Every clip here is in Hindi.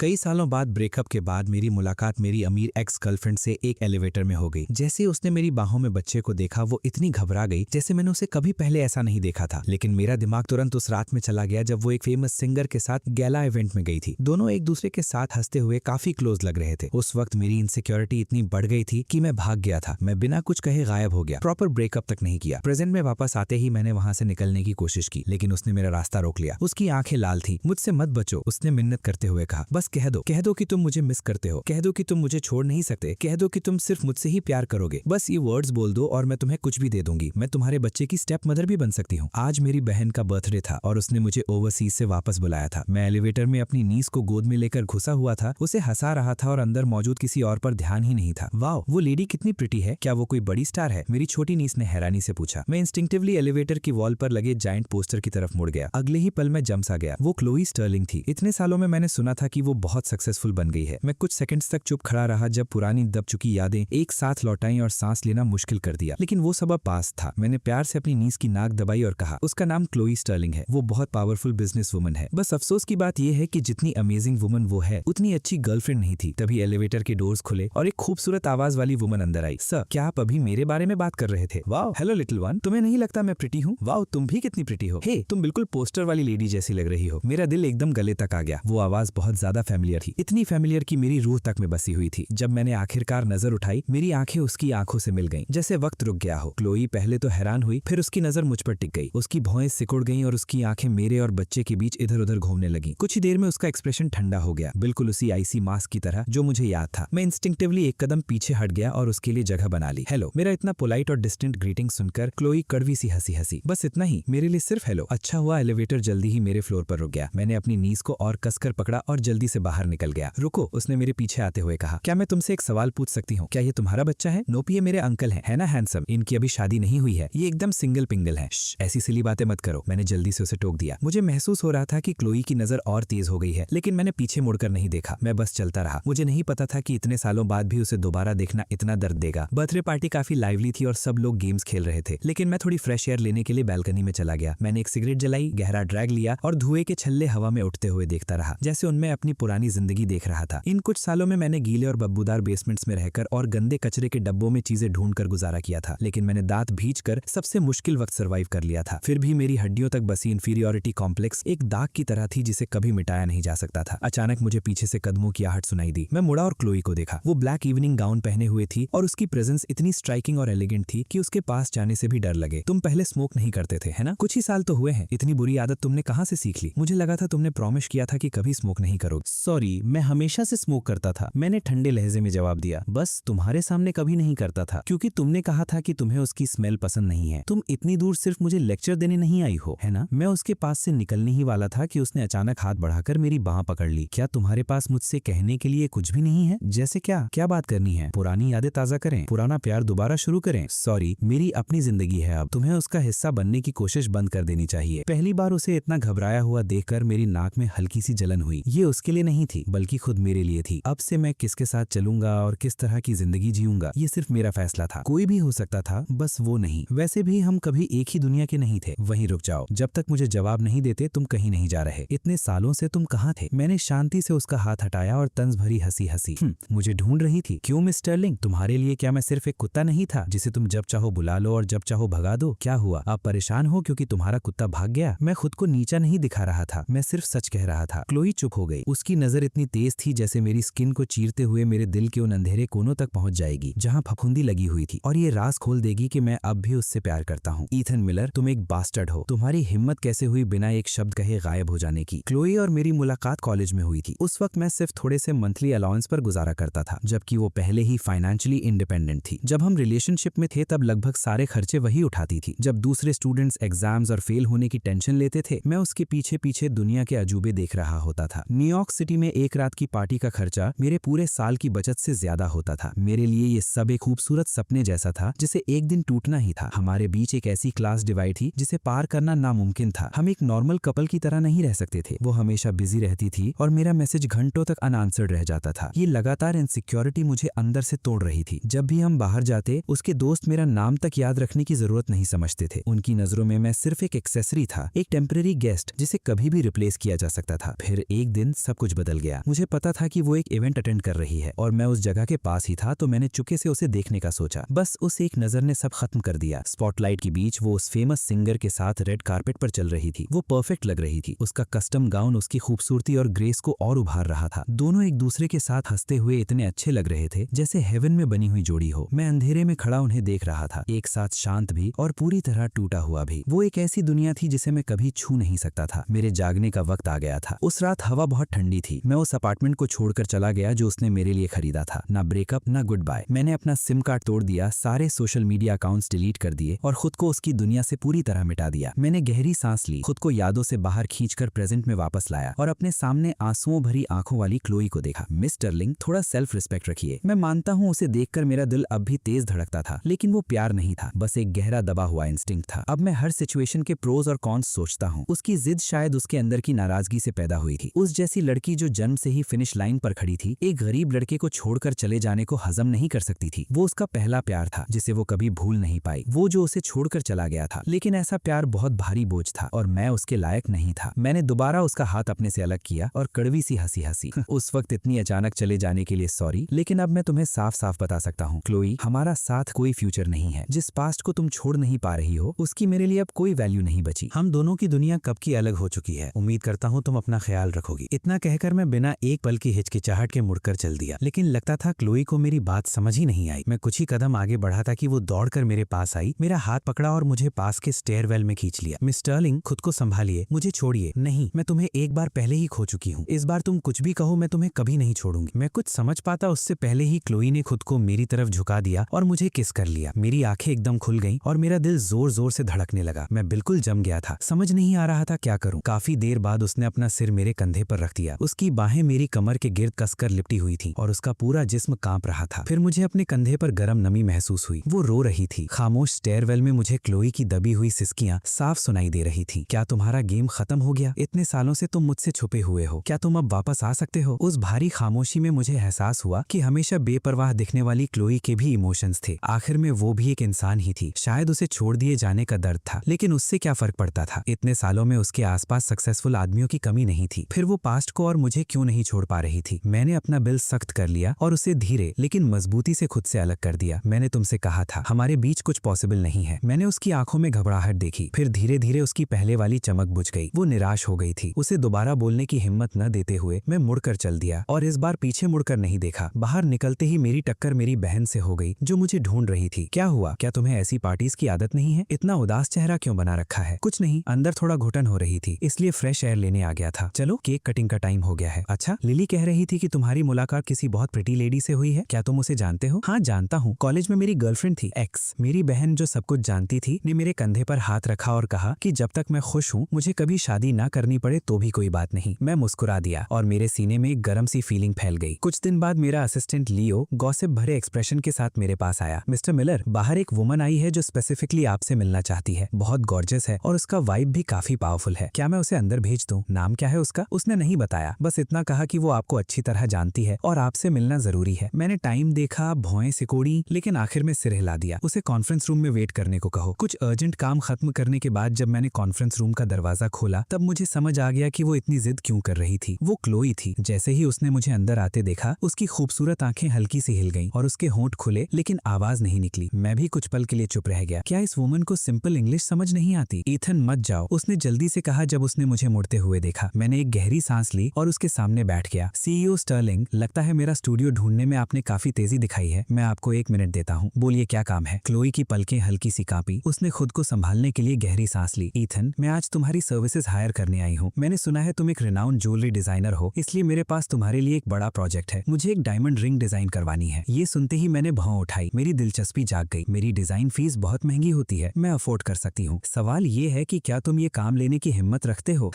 कई सालों बाद ब्रेकअप के बाद मेरी मुलाकात मेरी अमीर एक्स गर्लफ्रेंड से एक एलिवेटर में हो गई। जैसे ही उसने मेरी बाहों में बच्चे को देखा वो इतनी घबरा गई जैसे मैंने उसे कभी पहले ऐसा नहीं देखा था। लेकिन मेरा दिमाग तुरंत उस रात में चला गया जब वो एक फेमस सिंगर के साथ गैला इवेंट में गई थी। दोनों एक दूसरे के साथ हंसते हुए काफी क्लोज लग रहे थे। उस वक्त मेरी इनसिक्योरिटी इतनी बढ़ गई थी कि मैं भाग गया था। मैं बिना कुछ कहे गायब हो गया, प्रॉपर ब्रेकअप तक नहीं किया। प्रेजेंट में वापस आते ही मैंने वहां से निकलने की कोशिश की, लेकिन उसने मेरा रास्ता रोक लिया। उसकी आंखें लाल थी। मुझसे मत बचो, उसने मिन्नत करते हुए कहा। बस कह दो कि तुम मुझे मिस करते हो, कह दो कि तुम मुझे छोड़ नहीं सकते, कह दो कि तुम सिर्फ मुझसे ही प्यार करोगे। बस ये वर्ड्स बोल दो और मैं तुम्हें कुछ भी दे दूंगी। मैं तुम्हारे बच्चे की स्टेप मदर भी बन सकती हूँ। आज मेरी बहन का बर्थडे था और उसने मुझे ओवरसीज से वापस बुलाया था। मैं एलिवेटर में अपनी नीस को गोद में लेकर घुसा हुआ था, उसे हंसा रहा था और अंदर मौजूद किसी और पर ध्यान ही नहीं था। वाह, वो लेडी कितनी प्रिटी है, क्या वो कोई बड़ी स्टार है? मेरी छोटी नीस ने हैरानी से पूछा। मैं इंस्टिंक्टिवली एलिवेटर की वॉल पर लगे जायंट पोस्टर की तरफ मुड़ गया। अगले ही पल मैं जम सा गया। वो क्लोई स्टर्लिंग थी। इतने सालों में मैंने सुना था कि वो बहुत सक्सेसफुल बन गई है। मैं कुछ सेकंड्स तक चुप खड़ा रहा जब पुरानी दब चुकी यादें एक साथ लौटाई और सांस लेना मुश्किल कर दिया। लेकिन वो सब अब पास था। मैंने प्यार से अपनी नीस की नाक दबाई और कहा, उसका नाम क्लोई स्टर्लिंग है। वो बहुत पावरफुल बिजनेस वुमन है। बस अफसोस की बात यह है कि जितनी अमेजिंग वुमन वो है उतनी अच्छी गर्लफ्रेंड नहीं थी। तभी एलिवेटर के डोर्स खुले और एक खूबसूरत आवाज वाली वुमन अंदर आई। सर, क्या आप अभी मेरे बारे में बात कर रहे थे? वाओ, हेलो लिटिल वन, तुम्हें नहीं लगता मैं प्रिटी हूँ? वाओ, तुम भी कितनी प्रिटी हो। हे, तुम बिल्कुल पोस्टर वाली लेडी जैसी लग रही हो। मेरा दिल एकदम गले तक आ गया। वो आवाज बहुत ज्यादा फैमिलियर थी, इतनी फैमिलियर कि मेरी रूह तक में बसी हुई थी। जब मैंने आखिरकार नजर उठाई, मेरी आंखें उसकी आंखों से मिल गईं, जैसे वक्त रुक गया हो। क्लोई पहले तो हैरान हुई, फिर उसकी नजर मुझ पर टिक गई। उसकी भौहें सिकुड़ गईं और उसकी आंखें मेरे और बच्चे के बीच इधर उधर घूमने लगीं। कुछ ही देर में उसका एक्सप्रेशन ठंडा हो गया, बिल्कुल उसी आइसी मास्क की तरह जो मुझे याद था। मैं इंस्टिंक्टिवली एक कदम पीछे हट गया और उसके लिए जगह बना ली। हेलो। मेरा इतना पोलाइट और डिस्टेंट ग्रीटिंग सुनकर क्लोई कड़वी सी हंसी। बस इतना ही, मेरे लिए सिर्फ हेलो। अच्छा हुआ एलिवेटर जल्दी ही मेरे फ्लोर पर रुक गया। मैंने अपनी नीस को और कसकर पकड़ा और जल्दी से बाहर निकल गया। रुको, उसने मेरे पीछे आते हुए कहा। क्या मैं तुमसे एक सवाल पूछ सकती हूँ? क्या ये तुम्हारा बच्चा है? नोप, ये मेरे अंकल हैं, है ना हैंडसम? इनकी अभी शादी नहीं हुई है, ये एकदम सिंगल पिंगल है। ऐसी सिली बातें मत करो, मैंने जल्दी से उसे टोक दिया। मुझे महसूस हो रहा था कि क्लोई की नजर और तेज हो गई है, लेकिन मैंने पीछे मुड़कर नहीं देखा। मैं बस चलता रहा। मुझे नहीं पता था कि इतने सालों बाद भी उसे दोबारा देखना इतना दर्द देगा। बर्थडे पार्टी काफी लाइवली थी और सब लोग गेम्स खेल रहे थे, लेकिन मैं थोड़ी फ्रेश एयर लेने के लिए बैल्कनी में चला गया। मैंने एक सिगरेट जलाई, गहरा ड्रैग लिया और धुएं के छल्ले हवा में उठते हुए देखता रहा, जैसे उनमें अपनी पुरानी जिंदगी देख रहा था। इन कुछ सालों में मैंने गीले और बदबूदार बेसमेंट्स में रहकर और गंदे कचरे के डब्बों में चीजें ढूंढकर गुजारा किया था, लेकिन मैंने दांत भींचकर सबसे मुश्किल वक्त सर्वाइव कर लिया था। फिर भी मेरी हड्डियों तक बसी इंफीरियोरिटी कॉम्प्लेक्स एक दाग की तरह थी जिसे कभी मिटाया नहीं जा सकता था। अचानक मुझे पीछे से कदमों की आहट सुनाई दी। मैं मुड़ा और क्लोई को देखा। वो ब्लैक इवनिंग गाउन पहने हुए थी और उसकी प्रेजेंस इतनी स्ट्राइकिंग और एलिगेंट थी कि उसके पास जाने से भी डर लगे। तुम पहले स्मोक नहीं करते थे, है ना? कुछ ही साल तो हुए हैं। इतनी बुरी आदत तुमने कहाँ से सीख ली? मुझे लगा था तुमने प्रॉमिस किया था कि कभी स्मोक नहीं करोगे। सॉरी, मैं हमेशा से स्मोक करता था, मैंने ठंडे लहजे में जवाब दिया। बस तुम्हारे सामने कभी नहीं करता था, क्योंकि तुमने कहा था कि तुम्हें उसकी स्मेल पसंद नहीं है। तुम इतनी दूर सिर्फ मुझे लेक्चर देने नहीं आई हो, है ना? मैं उसके पास से निकलने ही वाला था कि उसने अचानक हाथ बढ़ाकर मेरी बाह पकड़ ली। क्या तुम्हारे पास मुझसे कहने के लिए कुछ भी नहीं है? जैसे क्या बात करनी है? पुरानी यादें ताजा करें, पुराना प्यार दोबारा शुरू करें? सॉरी, मेरी अपनी जिंदगी है अब, तुम्हें उसका हिस्सा बनने की कोशिश बंद कर देनी चाहिए। पहली बार उसे इतना घबराया हुआ देखकर मेरी नाक में हल्की सी जलन हुई। ये उसके लिए नहीं थी, बल्कि खुद मेरे लिए थी। अब से मैं किसके साथ चलूंगा और किस तरह की जिंदगी जीऊंगा, ये सिर्फ मेरा फैसला था। कोई भी हो सकता था, बस वो नहीं। वैसे भी हम कभी एक ही दुनिया के नहीं थे। वहीं रुक जाओ, जब तक मुझे जवाब नहीं देते तुम कहीं नहीं जा रहे। इतने सालों से तुम कहाँ थे? मैंने शांति से उसका हाथ हटाया और तंज भरी हंसी। मुझे ढूंढ रही थी? क्यों मिस स्टर्लिंग, तुम्हारे लिए क्या मैं सिर्फ एक कुत्ता नहीं था जिसे तुम जब चाहो बुला लो और जब चाहो भगा दो? क्या हुआ, आप परेशान हो क्योंकि तुम्हारा कुत्ता भाग गया? मैं खुद को नीचा नहीं दिखा रहा था, मैं सिर्फ सच कह रहा था। क्लोई चुप हो गई। उसकी नजर इतनी तेज थी जैसे मेरी स्किन को चीरते हुए मेरे दिल के उन अंधेरे कोनों तक पहुंच जाएगी जहां फफूंदी लगी हुई थी, और ये राज खोल देगी कि मैं अब भी उससे प्यार करता हूँ। ईथन मिलर, तुम एक बास्टर्ड हो। तुम्हारी हिम्मत कैसे हुई बिना एक शब्द कहे गायब हो जाने की? क्लोई और मेरी मुलाकात कॉलेज में हुई थी। उस वक्त मैं सिर्फ थोड़े से मंथली अलाउंस पर गुजारा करता था, जबकि वो पहले ही फाइनेंशियली इंडिपेंडेंट थी। जब हम रिलेशनशिप में थे तब लगभग सारे खर्चे वही उठाती थी। जब दूसरे स्टूडेंट्स एग्जाम्स और फेल होने की टेंशन लेते थे, मैं उसके पीछे पीछे दुनिया के अजूबे देख रहा होता था। न्यूयॉर्क सिटी में एक रात की पार्टी का खर्चा मेरे पूरे साल की बचत से ज्यादा होता था। मेरे लिए ये सब एक खूबसूरत सपने जैसा था जिसे एक दिन टूटना ही था। हमारे बीच एक ऐसी क्लास डिवाइड थी जिसे पार करना नामुमकिन था। हम एक नॉर्मल कपल की तरह नहीं रह सकते थे। वो हमेशा बिजी रहती थी और मेरा मैसेज घंटों तक अनआंसर्ड रह जाता था। ये लगातार इनसिक्योरिटी मुझे अंदर से तोड़ रही थी। जब भी हम बाहर जाते, उसके दोस्त मेरा नाम तक याद रखने की जरूरत नहीं समझते थे। उनकी नजरों में मैं सिर्फ एक एक्सेसरी था, एक टेम्परेरी गेस्ट जिसे कभी भी रिप्लेस किया जा सकता था। फिर एक दिन सब कुछ बदल गया। मुझे पता था कि वो एक इवेंट अटेंड कर रही है और मैं उस जगह के पास ही था, तो मैंने चुपके से उसे देखने का सोचा। बस उस एक नजर ने सब खत्म कर दिया। स्पॉटलाइट के बीच वो उस फेमस सिंगर के साथ रेड कारपेट पर चल रही थी। वो परफेक्ट लग रही थी। उसका कस्टम गाउन उसकी खूबसूरती और ग्रेस को और उभार रहा था। दोनों एक दूसरे के साथ हंसते हुए इतने अच्छे लग रहे थे जैसे हेवन में बनी हुई जोड़ी हो। मैं अंधेरे में खड़ा उन्हें देख रहा था, एक साथ शांत भी और पूरी तरह टूटा हुआ भी। वो एक ऐसी दुनिया थी जिसे मैं कभी छू नहीं सकता था। मेरे जागने का वक्त आ गया था। उस रात हवा बहुत ठंडी थी। मैं उस अपार्टमेंट को छोड़कर चला गया जो उसने मेरे लिए खरीदा था। ना ब्रेकअप ना गुड बाय। मैंने अपना सिम कार्ड तोड़ दिया, सारे सोशल मीडिया अकाउंट्स डिलीट कर दिए और खुद को उसकी दुनिया से पूरी तरह मिटा दिया। मैंने गहरी सांस ली, खुद को यादों से बाहर खींचकर प्रेजेंट में वापस लाया और अपने सामने आंसुओं भरी आंखों वाली क्लोई को देखा। मिस स्टर्लिंग, थोड़ा सेल्फ रिस्पेक्ट रखिए। मैं मानता हूँ उसे देखकर मेरा दिल अब भी तेज धड़कता था, लेकिन वो प्यार नहीं था, बस एक गहरा दबा हुआ इंस्टिंक्ट था। अब मैं हर सिचुएशन के प्रोज और कॉन्स सोचता हूँ। उसकी जिद शायद उसके अंदर की नाराजगी से पैदा हुई थी। उस जैसी लड़की जो जन्म से ही फिनिश लाइन पर खड़ी थी, एक गरीब लड़के को छोड़कर चले जाने को हजम नहीं कर सकती थी। वो उसका पहला प्यार था जिसे वो कभी भूल नहीं पाई। वो जो उसे छोड़कर चला गया था, लेकिन ऐसा प्यार बहुत भारी बोझ था और मैं उसके लायक नहीं था। मैंने दोबारा उसका हाथ अपने से अलग किया और कड़वी सी हंसी हंसी। उस वक्त इतनी अचानक चले जाने के लिए सॉरी, लेकिन अब मैं तुम्हें साफ साफ बता सकता हूँ क्लोई, हमारा साथ कोई फ्यूचर नहीं है। जिस पास्ट को तुम छोड़ नहीं पा रही हो, उसकी मेरे लिए अब कोई वैल्यू नहीं बची। हम दोनों की दुनिया कब की अलग हो चुकी है। उम्मीद करता हूँ तुम अपना ख्याल रखोगी। इतना कहकर मैं बिना एक पल की हिचकिचाहट के मुड़कर चल दिया, लेकिन लगता था क्लोई को मेरी बात समझ ही नहीं आई। मैं कुछ ही कदम आगे बढ़ा था कि वो दौड़कर मेरे पास आई, मेरा हाथ पकड़ा और मुझे पास के स्टेयरवेल में खींच लिया। मिस स्टर्लिंग, खुद को संभालिए, मुझे छोड़िए। नहीं, मैं तुम्हें एक बार पहले ही खो चुकी हूँ। इस बार तुम कुछ भी कहो, मैं तुम्हें कभी नहीं छोड़ूंगी। मैं कुछ समझ पाता उससे पहले ही क्लोई ने खुद को मेरी तरफ झुका दिया और मुझे किस कर लिया। मेरी आंखें एकदम खुल गईं और मेरा दिल जोर जोर से धड़कने लगा। मैं बिल्कुल जम गया था, समझ नहीं आ रहा था क्या करूं। काफी देर बाद उसने अपना सिर मेरे कंधे पर रख दिया। उसकी बाहें मेरी कमर के गिर्द कसकर लिपटी हुई थी और उसका पूरा जिस्म कांप रहा था। फिर मुझे अपने कंधे पर गर्म नमी महसूस हुई। वो रो रही थी। खामोश स्टेयरवेल में मुझे क्लोई की दबी हुई सिसकियां साफ सुनाई दे रही थी। क्या तुम्हारा गेम खत्म हो गया? इतने सालों से तुम मुझसे छुपे हुए हो, क्या तुम अब वापस आ सकते हो? उस भारी खामोशी में मुझे एहसास हुआ कि हमेशा बेपरवाह दिखने वाली क्लोई के भी इमोशंस थे। आखिर में वो भी एक इंसान ही थी। शायद उसे छोड़ दिए जाने का दर्द था, लेकिन उससे क्या फर्क पड़ता था। इतने सालों में उसके आसपास सक्सेसफुल आदमियों की कमी नहीं थी। फिर वो पास्ट को और मुझे क्यों नहीं छोड़ पा रही थी? मैंने अपना बिल सख्त कर लिया और उसे धीरे लेकिन मजबूती से खुद से अलग कर दिया। मैंने तुमसे कहा था हमारे बीच कुछ पॉसिबल नहीं है। मैंने उसकी आंखों में घबराहट देखी, फिर धीरे धीरे उसकी पहले वाली चमक बुझ गई। वो निराश हो गई थी। उसे दोबारा बोलने की हिम्मत न देते हुए मैं मुड़कर चल दिया और इस बार पीछे मुड़कर नहीं देखा। बाहर निकलते ही मेरी टक्कर मेरी बहन से हो गई जो मुझे ढूंढ रही थी। क्या हुआ? क्या तुम्हें ऐसी पार्टीज की आदत नहीं है? इतना उदास चेहरा क्यों बना रखा है? कुछ नहीं, अंदर थोड़ा घुटन हो रही थी, इसलिए फ्रेश एयर लेने आ गया था। चलो, केक कटिंग का टाइम हो गया है। अच्छा, लिली कह रही थी कि तुम्हारी मुलाकात किसी बहुत प्रिटी लेडी से हुई है। क्या तुम उसे जानते हो? हाँ, जानता हूँ। कॉलेज में मेरी गर्लफ्रेंड थी, एक्स। मेरी बहन जो सब कुछ जानती थी ने मेरे कंधे पर हाथ रखा और कहा कि जब तक मैं खुश हूँ, मुझे कभी शादी ना करनी पड़े तो भी कोई बात नहीं। मैं मुस्कुरा दिया और मेरे सीने में एक गर्म सी फीलिंग फैल गई। कुछ दिन बाद मेरा असिस्टेंट लियो गॉसिप भरे एक्सप्रेशन के साथ मेरे पास आया। मिस्टर मिलर, बाहर एक वुमन आई है जो स्पेसिफिकली आपसे मिलना चाहती है। बहुत गॉर्जियस है और उसका वाइब भी काफी पावरफुल है। क्या मैं उसे अंदर भेज दूं? नाम क्या है उसका? उसने नहीं बताया, बस इतना कहा कि वो आपको अच्छी तरह जानती है और आपसे मिलना जरूरी है। मैंने टाइम देखा, भौएं सिकोड़ी, लेकिन आखिर में सिर हिला दिया। उसे कॉन्फ्रेंस रूम में वेट करने को कहो। कुछ अर्जेंट काम खत्म करने के बाद जब मैंने कॉन्फ्रेंस रूम का दरवाजा खोला, तब मुझे समझ आ गया कि वो इतनी जिद क्यों कर रही थी। वो क्लोई थी। जैसे ही उसने मुझे अंदर आते देखा, उसकी खूबसूरत आंखें हल्की सी हिल गईं और उसके होंठ खुले, लेकिन आवाज नहीं निकली। मैं भी कुछ पल के लिए चुप रह गया। क्या इस वुमन को सिंपल इंग्लिश समझ नहीं आती? ईथन, मत जाओ, उसने जल्दी से कहा जब उसने मुझे मुड़ते हुए देखा। मैंने एक गहरी सांस ली और उसके सामने बैठ गया। सीईओ स्टर्लिंग, लगता है मेरा स्टूडियो ढूंढने में आपने काफी तेजी दिखाई है। मैं आपको 1 मिनट देता हूँ, बोलिए क्या काम है? क्लोई की पलकें हल्की सी कांपी। उसने खुद को संभालने के लिए गहरी सांस ली। ईथन, मैं आज तुम्हारी सर्विसेज हायर करने आई हूँ। मैंने सुना है तुम एक रिनाउंड ज्वेलरी डिजाइनर हो, इसलिए मेरे पास तुम्हारे लिए एक बड़ा प्रोजेक्ट है। मुझे एक डायमंड रिंग डिजाइन करवानी है। ये सुनते ही मैंने भौं उठाई। मेरी दिलचस्पी जाग गई। मेरी डिजाइन फीस बहुत महंगी होती है, मैं अफोर्ड कर सकती हूँ। सवाल ये है कि क्या तुम ये काम लेने की हिम्मत रखते हो?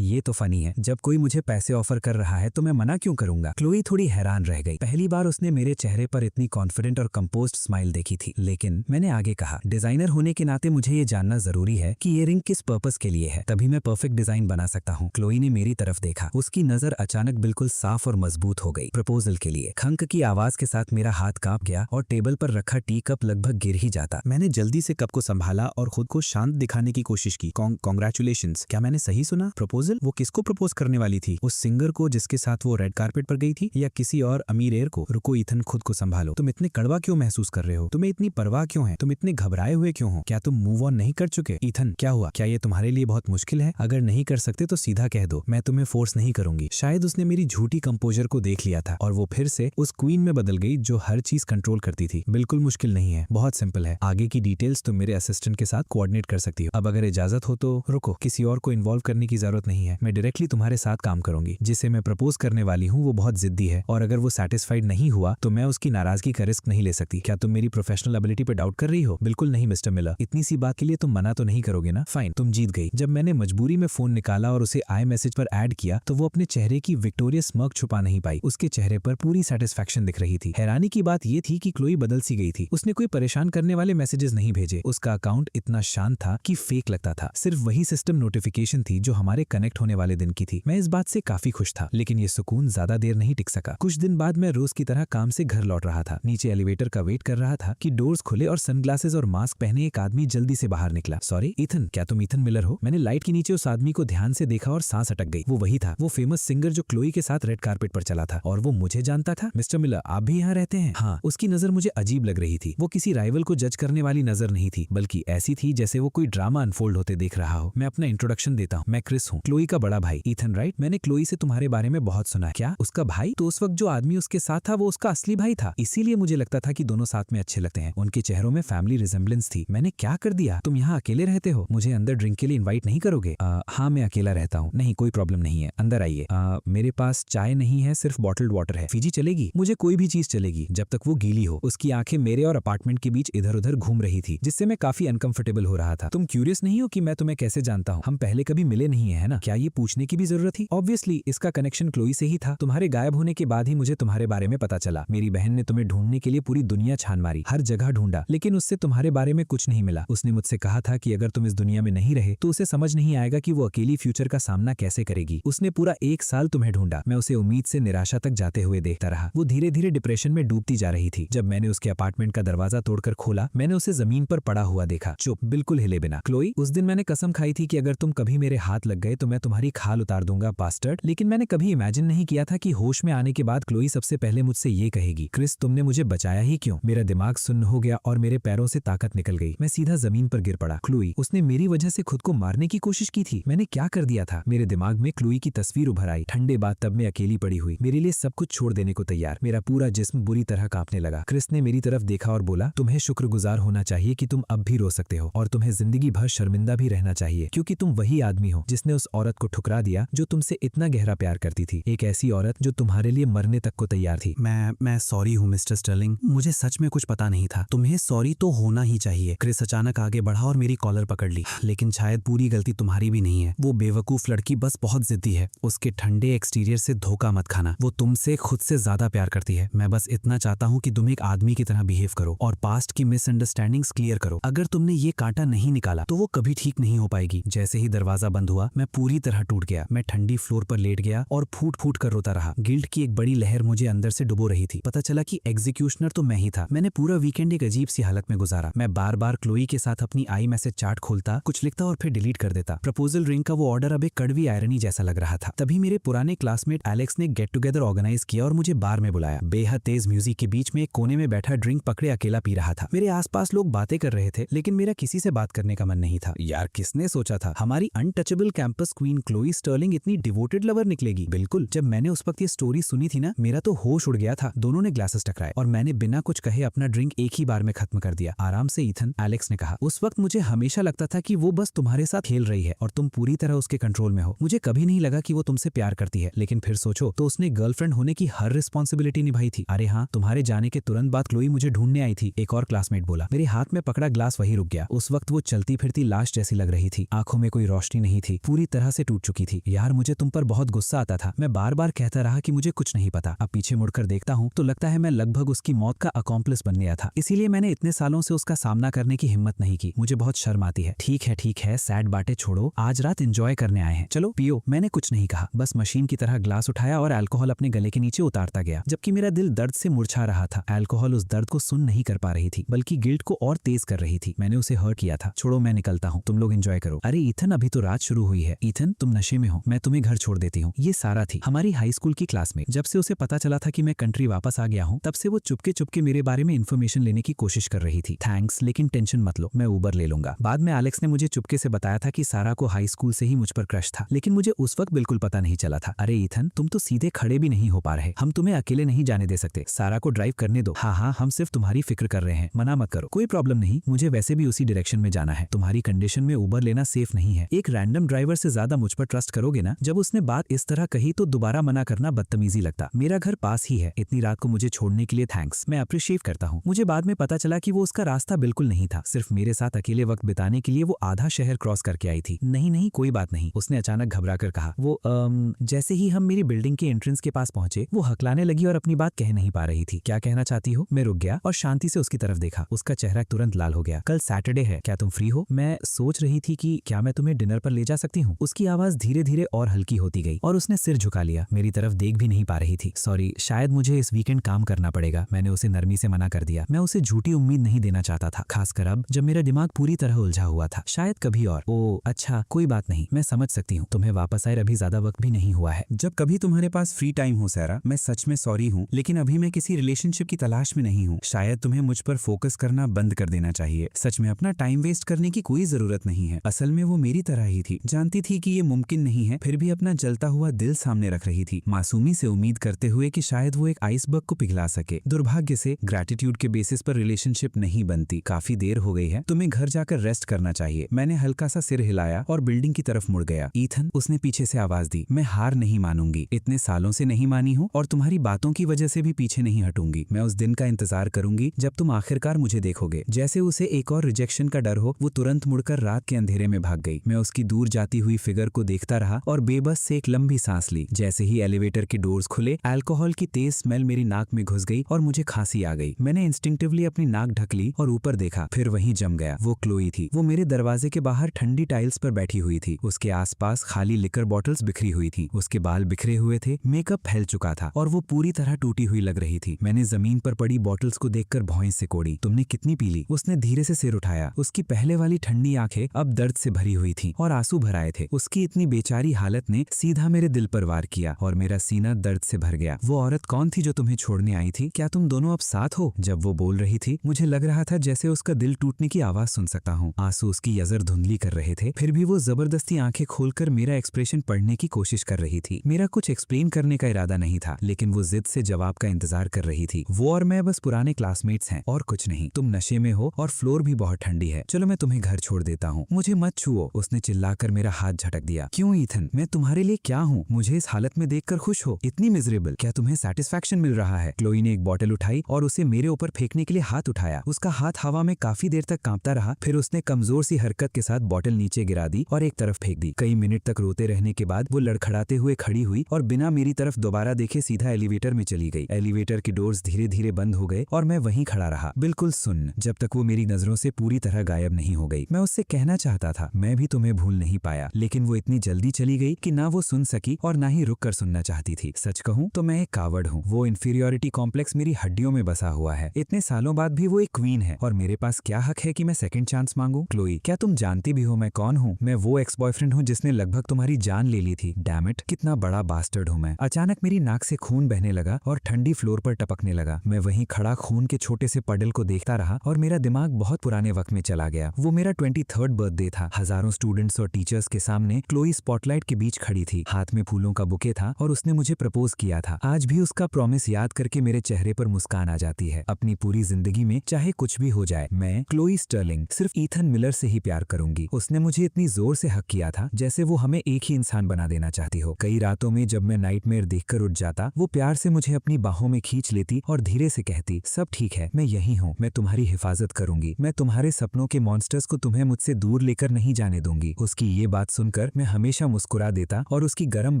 ये तो फनी है। जब कोई मुझे पैसे ऑफर कर रहा है तो मैं मना क्यों करूंगा? क्लोई थोड़ी हैरान रह गई। पहली बार उसने मेरे चेहरे पर इतनी कॉन्फिडेंट और कंपोज्ड स्माइल देखी थी। लेकिन मैंने आगे कहा, डिजाइनर होने के नाते मुझे ये जानना जरूरी है कि ये रिंग किस पर्पस के लिए है, तभी मैं परफेक्ट डिजाइन बना सकता हूँ। क्लोई ने मेरी तरफ देखा। उसकी नजर अचानक बिल्कुल साफ और मजबूत हो गई। प्रपोजल के लिए? खंक की आवाज के साथ मेरा हाथ कांप गया और टेबल पर रखा टी कप लगभग गिर ही जाता। मैंने जल्दी से कप को संभाला और खुद को शांत दिखाने की कोशिश की। कॉन्ग्रेचुलेशंस। क्या मैंने सही सुना? प्रपोजल? वो किसको प्रपोज करने वाली थी? उस सिंगर को जिसके साथ वो रेड कारपेट पर गई थी, या किसी और अमीर एयर को? रुको ईथन, खुद को संभालो। तुम इतने कड़वा क्यों महसूस कर रहे हो? तुम्हें इतनी परवाह क्यों है? तुम इतने घबराए हुए क्यों हो? क्या तुम मूव ऑन नहीं कर चुके? ईथन, क्या हुआ? क्या ये तुम्हारे लिए बहुत मुश्किल है? अगर नहीं कर सकते तो सीधा कह दो, मैं तुम्हें फोर्स नहीं करूंगी। शायद उसने मेरी झूठी कंपोजर को देख लिया था और वो फिर से उस क्वीन में बदल गई जो हर चीज कंट्रोल करती थी। बिल्कुल मुश्किल नहीं है, बहुत सिंपल है। आगे की डिटेल्स तुम मेरे असिस्टेंट के साथ कोऑर्डिनेट कर सकती हो। अब अगर इजाजत हो तो रुको, किसी और को इन्वॉल्व करने की जरूरत नहीं है। मैं डायरेक्टली तुम्हारे साथ काम करूंगी। जिसे मैं प्रपोज करने वाली हूँ वो बहुत जिद्दी है और अगर वो सेटिस्फाइड नहीं हुआ तो मैं उसकी नाराजगी का रिस्क नहीं ले सकती। क्या तुम मेरी प्रोफेशनल एबिलिटी पे डाउट कर रही हो? बिल्कुल नहीं मिस्टर मिलर, इतनी सी बात के लिए तुम मना तो नहीं करोगे ना? फाइन, तुम जीत गई। जब मैंने मजबूरी में फोन निकाला और उसे आई मैसेज पर ऐड किया तो वो अपने चेहरे की विक्टोरियस स्मर्क छुपा नहीं पाई। उसके चेहरे पर पूरी सेटिस्फैक्शन दिख रही थी। हैरानी की बात ये थी कि क्लोई बदल सी गई थी। उसने कोई परेशान करने वाले मैसेजेस नहीं भेजे। उसका अकाउंट इतना शांत था कि फेक लगता था। सिर्फ वही सिस्टम नोटिफिकेशन थी जो हमारे कनेक्ट होने वाले दिन की थी। मैं इस बात से काफी खुश था, लेकिन ये सुकून ज्यादा देर नहीं टिक सका। कुछ दिन बाद मैं रोज की तरह काम से घर लौट रहा था। नीचे एलिवेटर का वेट कर रहा था कि डोर्स खुले और सनग्लासेस और मास्क पहने एक आदमी जल्दी से बाहर निकला। सॉरी ईथन, क्या तुम ईथन मिलर हो? मैंने लाइट के नीचे उस आदमी को ध्यान से देखा और सांस अटक गई। वो वही था, वो फेमस सिंगर जो क्लोई के साथ रेड कारपेट पर चला था। और वो मुझे जानता था। मिस्टर मिलर, आप भी यहाँ रहते हैं? हाँ। उसकी नजर मुझे अजीब लग रही थी। वो किसी राइवल को जज करने वाली नजर नहीं थी, बल्कि ऐसी थी जैसे वो कोई ड्रामा अनफोल्ड होते देख रहा हो। मैं अपना इंट्रोडक्शन देता हूँ। मैं क्रिस हूँ, क्लोई का बड़ा भाई। Ethan right? मैंने क्लोई से तुम्हारे बारे में बहुत सुना है। क्या उसका भाई? तो उस वक्त जो आदमी उसके साथ था वो उसका असली भाई था, इसीलिए मुझे लगता था कि दोनों साथ में अच्छे लगते हैं। उनके चेहरों में फैमिली रिजेम्बलेंस थी। मैंने क्या कर दिया? तुम यहाँ अकेले रहते हो? मुझे अंदर ड्रिंक के लिए इन्वाइट नहीं करोगे? हाँ, मैं अकेला रहता हूँ। नहीं, कोई प्रॉब्लम नहीं है, अंदर आइए। मेरे पास चाय नहीं है, सिर्फ बॉटल्ड वाटर है। फीजी चलेगी? मुझे कोई भी चीज चलेगी जब तक वो गीली हो। उसकी आंखें मेरे और अपार्टमेंट के बीच इधर उधर घूम रही थी, जिससे मैं काफी अनकंफर्टेबल हो रहा था। तुम क्यूरियस नहीं हो कि मैं तुम्हें कैसे जानता हूँ? हम पहले कभी मिले नहीं है ना? क्या ये पूछने की भी जरूरत थी? ऑब्वियसली इसका कनेक्शन क्लोई से ही था। तुम्हारे गायब होने के बाद ही मुझे तुम्हारे बारे में पता चला। मेरी बहन ने तुम्हें ढूंढने के लिए पूरी दुनिया छान मारी, हर जगह ढूंढा, लेकिन उससे तुम्हारे बारे में कुछ नहीं मिला। उसने मुझसे कहा था कि अगर तुम इस दुनिया में नहीं रहे तो उसे समझ नहीं आएगा कि वो अकेली फ्यूचर का सामना कैसे करेगी। उसने पूरा 1 साल तुम्हें ढूंढा। मैं उसे उम्मीद से निराशा तक जाते हुए देखता रहा। वो धीरे धीरे डिप्रेशन में डूबती जा रही थी। जब मैंने उसके अपार्टमेंट का दरवाजा तोड़कर खोला, मैंने उसे जमीन पर पड़ा हुआ देखा, चुप, बिल्कुल हिले बिना। क्लोई, उस दिन मैंने कसम खाई थी कि अगर तुम कभी मेरे हाथ लग गए तो मैं तुम्हारी खाल उतार दूंगा, बास्टर्ड। लेकिन मैंने कभी इमेजिन नहीं किया था कि होश में आने के बाद क्लोई सबसे पहले मुझसे ये कहेगी, क्रिस तुमने मुझे बचाया ही क्यों? मेरा दिमाग सुन्न हो गया और मेरे पैरों से ताकत निकल गई। मैं सीधा जमीन पर गिर पड़ा। क्लोई, उसने मेरी वजह से खुद को मारने की कोशिश की थी। मैंने क्या कर दिया था? मेरे दिमाग में क्लोई की तस्वीर उभर आई। ठंडे बाथटब में अकेली पड़ी हुई, मेरे लिए सब कुछ छोड़ देने को तैयार। मेरा पूरा जिस्म बुरी तरह कांपने लगा। क्रिस ने मेरी तरफ देखा और बोला, तुम्हें शुक्रगुजार होना चाहिए कि तुम अब भी रो सकते हो, और तुम्हें जिंदगी भर शर्मिंदा भी रहना चाहिए, क्योंकि तुम वही आदमी हो जिसने उस औरत को ठुकरा दिया जो तुमसे इतना गहरा प्यार करती थी। एक ऐसी औरत जो तुम्हारे लिए मरने तक को तैयार थी। मैं सॉरी हूँ मिस्टर स्टर्लिंग, मुझे सच में कुछ पता नहीं था। तुम्हें सॉरी तो होना ही चाहिए। क्रिस अचानक आगे बढ़ा और मेरी कॉलर पकड़ ली। लेकिन शायद पूरी गलती तुम्हारी भी नहीं है। वो बेवकूफ लड़की बस बहुत जिद्दी है। उसके ठंडे एक्सटीरियर से धोखा मत खाना। वो तुमसे खुद से ज्यादा प्यार करती है। मैं बस इतना चाहता हूँ कि तुम एक आदमी की तरह बिहेव करो और पास्ट की मिसअंडरस्टैंडिंग्स क्लियर करो। अगर तुमने ये कांटा नहीं निकाला तो वो कभी ठीक नहीं हो पाएगी। जैसे ही दरवाजा बंद हुआ, मैं पूरी तरह टूट गया। मैं ठंडी फ्लोर पर लेट गया और फूट फूट कर रोता रहा। गिल्ट की एक बड़ी लहर मुझे अंदर से डुबो रही थी। पता चला कि एग्जीक्यूशनर तो मैं ही था। मैंने पूरा वीकेंड एक अजीब सी हालत में गुजारा। मैं बार बार क्लोई के साथ अपनी आई मैसेज चार्ट खोलता, कुछ लिखता और फिर डिलीट कर देता। प्रपोजल रिंग का वो ऑर्डर अब एक कड़वी आयरनी जैसा लग रहा था। तभी मेरे पुराने क्लासमेट एलेक्स ने गेट टुगेदर ऑर्गेनाइज किया और मुझे बार में बुलाया। बेहद तेज म्यूजिक के बीच में एक कोने में बैठा ड्रिंक पकड़े अकेला पी रहा था। मेरे आसपास लोग बातें कर रहे थे, लेकिन मेरा किसी से बात करने का मन नहीं था। यार, किसने सोचा था हमारी untouchable campus queen Chloe Sterling इतनी डिवोटेड लवर निकलेगी। बिल्कुल, जब मैंने उस वक्त ये स्टोरी सुनी थी ना, मेरा तो होश उड़ गया था। दोनों ने ग्लासेस टकराए और मैंने बिना कुछ कहे अपना ड्रिंक एक ही बार में खत्म कर दिया। आराम से ईथन, एलेक्स ने कहा। उस वक्त मुझे हमेशा लगता था कि वो बस तुम्हारे साथ खेल रही है और तुम पूरी तरह उसके कंट्रोल में हो। मुझे कभी नहीं लगा कि वो तुमसे प्यार करती है। लेकिन फिर सोचो तो उसने गर्लफ्रेंड होने की हर रिस्पॉन्सिबिलिटी निभाई थी। अरे हाँ, तुम्हारे जाने के तुरंत बाद क्लोई मुझे ढूंढने आई थी, एक और क्लासमेट बोला। मेरे हाथ में पकड़ा ग्लास वही रुक गया। उस वक्त वो चलती फिरती लाश जैसी लग रही थी। आंखों में कोई रोशनी नहीं थी, पूरी तरह से टूट चुकी थी। यार, मुझे तुम पर बहुत गुस्सा आता था। मैं बार बार कहता रहा कि मुझे कुछ नहीं पता। अब पीछे मुड़कर देखता हूँ तो लगता है मैं लगभग उसकी मौत का अकॉम्प्लिस बन गया था। इसीलिए मैंने इतने सालों से उसका सामना करने की हिम्मत नहीं की। मुझे बहुत शर्म आती है। ठीक है, सैड बातें छोड़ो, आज रात एंजॉय करने आए हैं, चलो पियो। मैंने कुछ नहीं कहा, बस मशीन की तरह ग्लास उठाया और अल्कोहल अपने गले के नीचे उतारता गया, जबकि मेरा दिल दर्द से मुरझा रहा था। अल्कोहल उस दर्द को सुन नहीं कर पा रही थी, बल्कि गिल्ट को और तेज कर रही थी। मैंने उसे हर्ट किया था। छोड़ो, मैं निकलता हूँ, तुम लोग एंजॉय करो। अरे ईथन, अभी तो रात शुरू हुई है। ईथन, तुम नशे में हो, मैं तुम्हें घर छोड़ देती हूँ। ये सारा थी, हमारी हाई स्कूल की क्लासमेट। जब से उसे पता चला था कि मैं कंट्री वापस आ गया हूँ, तब से वो चुपके चुपके मेरे बारे में इन्फॉर्मेशन लेने की कोशिश कर रही थी। थैंक्स, लेकिन टेंशन मत लो, मैं उबर ले लूंगा। बाद में एलेक्स ने मुझे चुपके से बताया था कि सारा को हाई स्कूल से ही मुझ पर क्रश था, लेकिन मुझे उस वक्त बिल्कुल पता नहीं चला था। अरे ईथन, तुम तो सीधे खड़े भी नहीं हो पा रहे, हम तुम्हें अकेले नहीं जाने दे सकते। सारा को ड्राइव करने दो। हाँ, हम सिर्फ तुम्हारी फिक्र कर रहे हैं, मना मत करो। कोई प्रॉब्लम नहीं, मुझे वैसे भी उसी डायरेक्शन में जाना है। तुम्हारी कंडीशन में उबर लेना सेफ नहीं है। एक रैंडम ड्राइवर से ज्यादा मुझ पर ट्रस्ट करोगे ना? जब उसने बात इस तरह कही तो दोबारा मना करना बदतमीजी लगता। मेरा घर पास ही है, इतनी रात को मुझे छोड़ने के लिए थैंक्स, मैं अप्रिशिएट करता हूँ। मुझे बाद में पता चला कि वो उसका रास्ता बिल्कुल नहीं था, सिर्फ मेरे साथ अकेले वक्त बिताने के लिए वो आधा शहर क्रॉस करके आई थी। नहीं, कोई बात नहीं, उसने अचानक घबरा कर कहा। वो जैसे ही हम मेरी बिल्डिंग के एंट्रेंस के पास पहुंचे, वो हकलाने लगी और अपनी बात कह नहीं पा रही थी। क्या कहना चाहती हो? मैं रुक गया और शांति से उसकी तरफ देखा। उसका चेहरा तुरंत लाल हो गया। कल सैटरडे है, क्या तुम फ्री हो? मैं सोच रही थी कि क्या मैं तुम्हें डिनर पर ले जा सकती हूँ। उसकी आवाज धीरे धीरे और हल्की होती गई और उसने सिर झुका लिया। मेरी तरफ देख भी नहीं पा रही थी। सॉरी, शायद मुझे इस वीकेंड काम करना पड़ेगा। मैंने उसे नरमी से मना कर दिया। मैं उसे झूठी उम्मीद नहीं देना चाहता था, खासकर अब जब मेरा दिमाग पूरी तरह उलझा हुआ था। शायद कभी और। ओ अच्छा, कोई बात नहीं, मैं समझ सकती हूँ। तुम्हें वापस आए अभी ज्यादा वक्त भी नहीं हुआ है। जब कभी तुम्हारे पास फ्री टाइम हो सारा, मैं सच में सॉरी हूँ, लेकिन अभी मैं किसी रिलेशनशिप की तलाश में नहीं हूँ। शायद तुम्हें मुझ पर फोकस करना बंद कर देना चाहिए। सच में अपना टाइम वेस्ट करने की कोई जरूरत नहीं है। असल में वो मेरी तरह ही थी, जानती थी कि ये मुमकिन नहीं है, फिर भी अपना जलता हुआ दिल सामने रख रही थी, मासूमी से उम्मीद करते हुए कि शायद वो एक आइसबर्ग को पिघला सके। दुर्भाग्य से ग्रैटिट्यूड के बेसिस पर रिलेशनशिप नहीं बनती। काफी देर हो गई है, तुम्हें घर जाकर रेस्ट करना चाहिए। मैंने हल्का सा सिर हिलाया और बिल्डिंग की तरफ मुड़ गया। ईथन, उसने पीछे से आवाज दी। मैं हार नहीं मानूंगी, इतने सालों से नहीं मानी हूँ और तुम्हारी बातों की वजह से भी पीछे नहीं हटूंगी। मैं उस दिन का इंतजार करूंगी जब तुम आखिरकार मुझे देखोगे। जैसे उसे एक और रिजेक्शन का डर हो, वो तुरंत मुड़कर रात के अंधेरे में भाग गई। मैं उसकी दूर जाती हुई फिगर को देखता रहा और बेबस से एक लंबी सांस ली। जैसे ही एलिवेटर के डोर्स खुले, अल्कोहल की तेज स्मेल मेरी नाक में घुस गई और मुझे खांसी आ गई। मैंने इंस्टिंक्टिवली अपनी नाक ढक ली और ऊपर देखा, फिर वहीं जम गया। वो क्लोई थी। वो मेरे दरवाजे के बाहर ठंडी टाइल्स पर बैठी हुई थी। उसके आसपास खाली लिकर बॉटल्स बिखरी हुई थी। उसके बाल बिखरे हुए थे, मेकअप फैल चुका था और वो पूरी तरह टूटी हुई लग रही थी। मैंने जमीन पर पड़ी बॉटल्स को देखकर भौं से कोड़ी। तुमने कितनी पी ली? उसने धीरे से सिर उठाया। उसकी पहले वाली ठंडी आंखें अब दर्द से भरी हुई थी और आंसू भराए थे। उसकी इतनी बेचारी हालत ने सीधा मेरे दिल पर वार किया और मेरा सीना दर्द से भर गया। वो औरत कौन थी जो तुम्हें छोड़ने आई थी? क्या तुम दोनों अब साथ हो? जब वो बोल रही थी, मुझे लग रहा था जैसे उसका दिल टूटने की आवाज सुन सकता हूँ। आंसू उसकी नजर धुंधली कर रहे थे, फिर भी वो जबरदस्ती आंखें खोलकर मेरा एक्सप्रेशन पढ़ने की कोशिश कर रही थी। मेरा कुछ एक्सप्लेन करने का इरादा नहीं था, लेकिन वो जिद से जवाब का इंतजार कर रही थी। वो और मैं बस पुराने क्लासमेट्स हैं और कुछ नहीं। तुम नशे में हो और फ्लोर भी बहुत ठंडी है। चलो मैं तुम्हें घर छोड़ देता हूँ। मुझे मत छुओ, उसने चिल्लाकर मेरा हाथ झटक दिया। क्यों ईथन, मैं तुम्हारे लिए क्या हूँ? मुझे इस हालत में देखकर खुश हो? इतनी मिजरेबल? क्या तुम्हें सेटिस्फैक्शन मिल रहा है? क्लोई ने एक बोतल उठाई और उसे मेरे ऊपर फेंकने के लिए हाथ उठाया। उसका हाथ हवा में काफी देर तक कांपता रहा, फिर उसने कमजोर सी हरकत के साथ बोतल नीचे गिरा दी और एक तरफ फेंक दी। कई मिनट तक रोते रहने के बाद वो लड़खड़ाते हुए खड़ी हुई और बिना मेरी तरफ दोबारा देखे सीधा एलिवेटर में चली गई। एलिवेटर के डोर्स धीरे धीरे बंद हो गए और मैं वहीं खड़ा रहा, बिल्कुल सुन्न, जब तक वो मेरी नजरों से पूरी तरह गायब नहीं हो गई। मैं उससे कहना चाहता था, मैं भी तुम्हें भूल नहीं पाया, लेकिन वो इतनी जल्दी चली गई कि ना वो सुन सकी और ना ही रुक कर सुनना चाहती थी। सच कहूं तो मैं एक कावड़ हूँ। वो इंफीरियोरिटी कॉम्प्लेक्स मेरी हड्डियों में बसा हुआ है। इतने सालों बाद भी वो एक क्वीन है और मेरे पास क्या हक है कि मैं सेकंड चांस मांगू? क्लोई, क्या तुम जानती भी हो मैं कौन हूँ? मैं वो एक्स बॉयफ्रेंड हूँ जिसने लगभग तुम्हारी जान ले ली थी। डैम इट, कितना बड़ा बास्टर्ड हूँ मैं। अचानक मेरी नाक से खून बहने लगा और ठंडी फ्लोर पर टपकने लगा। मैं वहीं खड़ा खून के छोटे से पडल को देखता रहा और मेरा दिमाग बहुत पुराने वक्त में चला गया। वो मेरा 23rd बर्थडे था। हजारों स्टूडेंट्स और टीचर्स के सामने क्लोई स्पॉटलाइट के बीच खड़ी थी। हाथ में फूलों का बुके था और उसने मुझे प्रपोज किया था। आज भी उसका प्रॉमिस याद करके मेरे चेहरे पर मुस्कान आ जाती है। अपनी पूरी जिंदगी में चाहे कुछ भी हो जाए, मैं क्लोई स्टर्लिंग सिर्फ ईथन मिलर से ही प्यार करूंगी। उसने मुझे इतनी जोर से हक किया था जैसे वो हमें एक ही इंसान बना देना चाहती हो। कई रातों में जब मैं नाइटमेयर देखकर उठ जाता, वो प्यार से मुझे अपनी बाहों में खींच लेती और धीरे से कहती, सब ठीक है, मैं यही हूँ, मैं तुम्हारी हिफाजत करूंगी, मैं तुम्हारे सपनों के मॉन्स्टर्स को तुम्हें मुझसे दूर लेकर नहीं जाने दूंगी। उसकी ये बात सुनकर मैं हमेशा मुस्कुरा देता और उसकी गर्म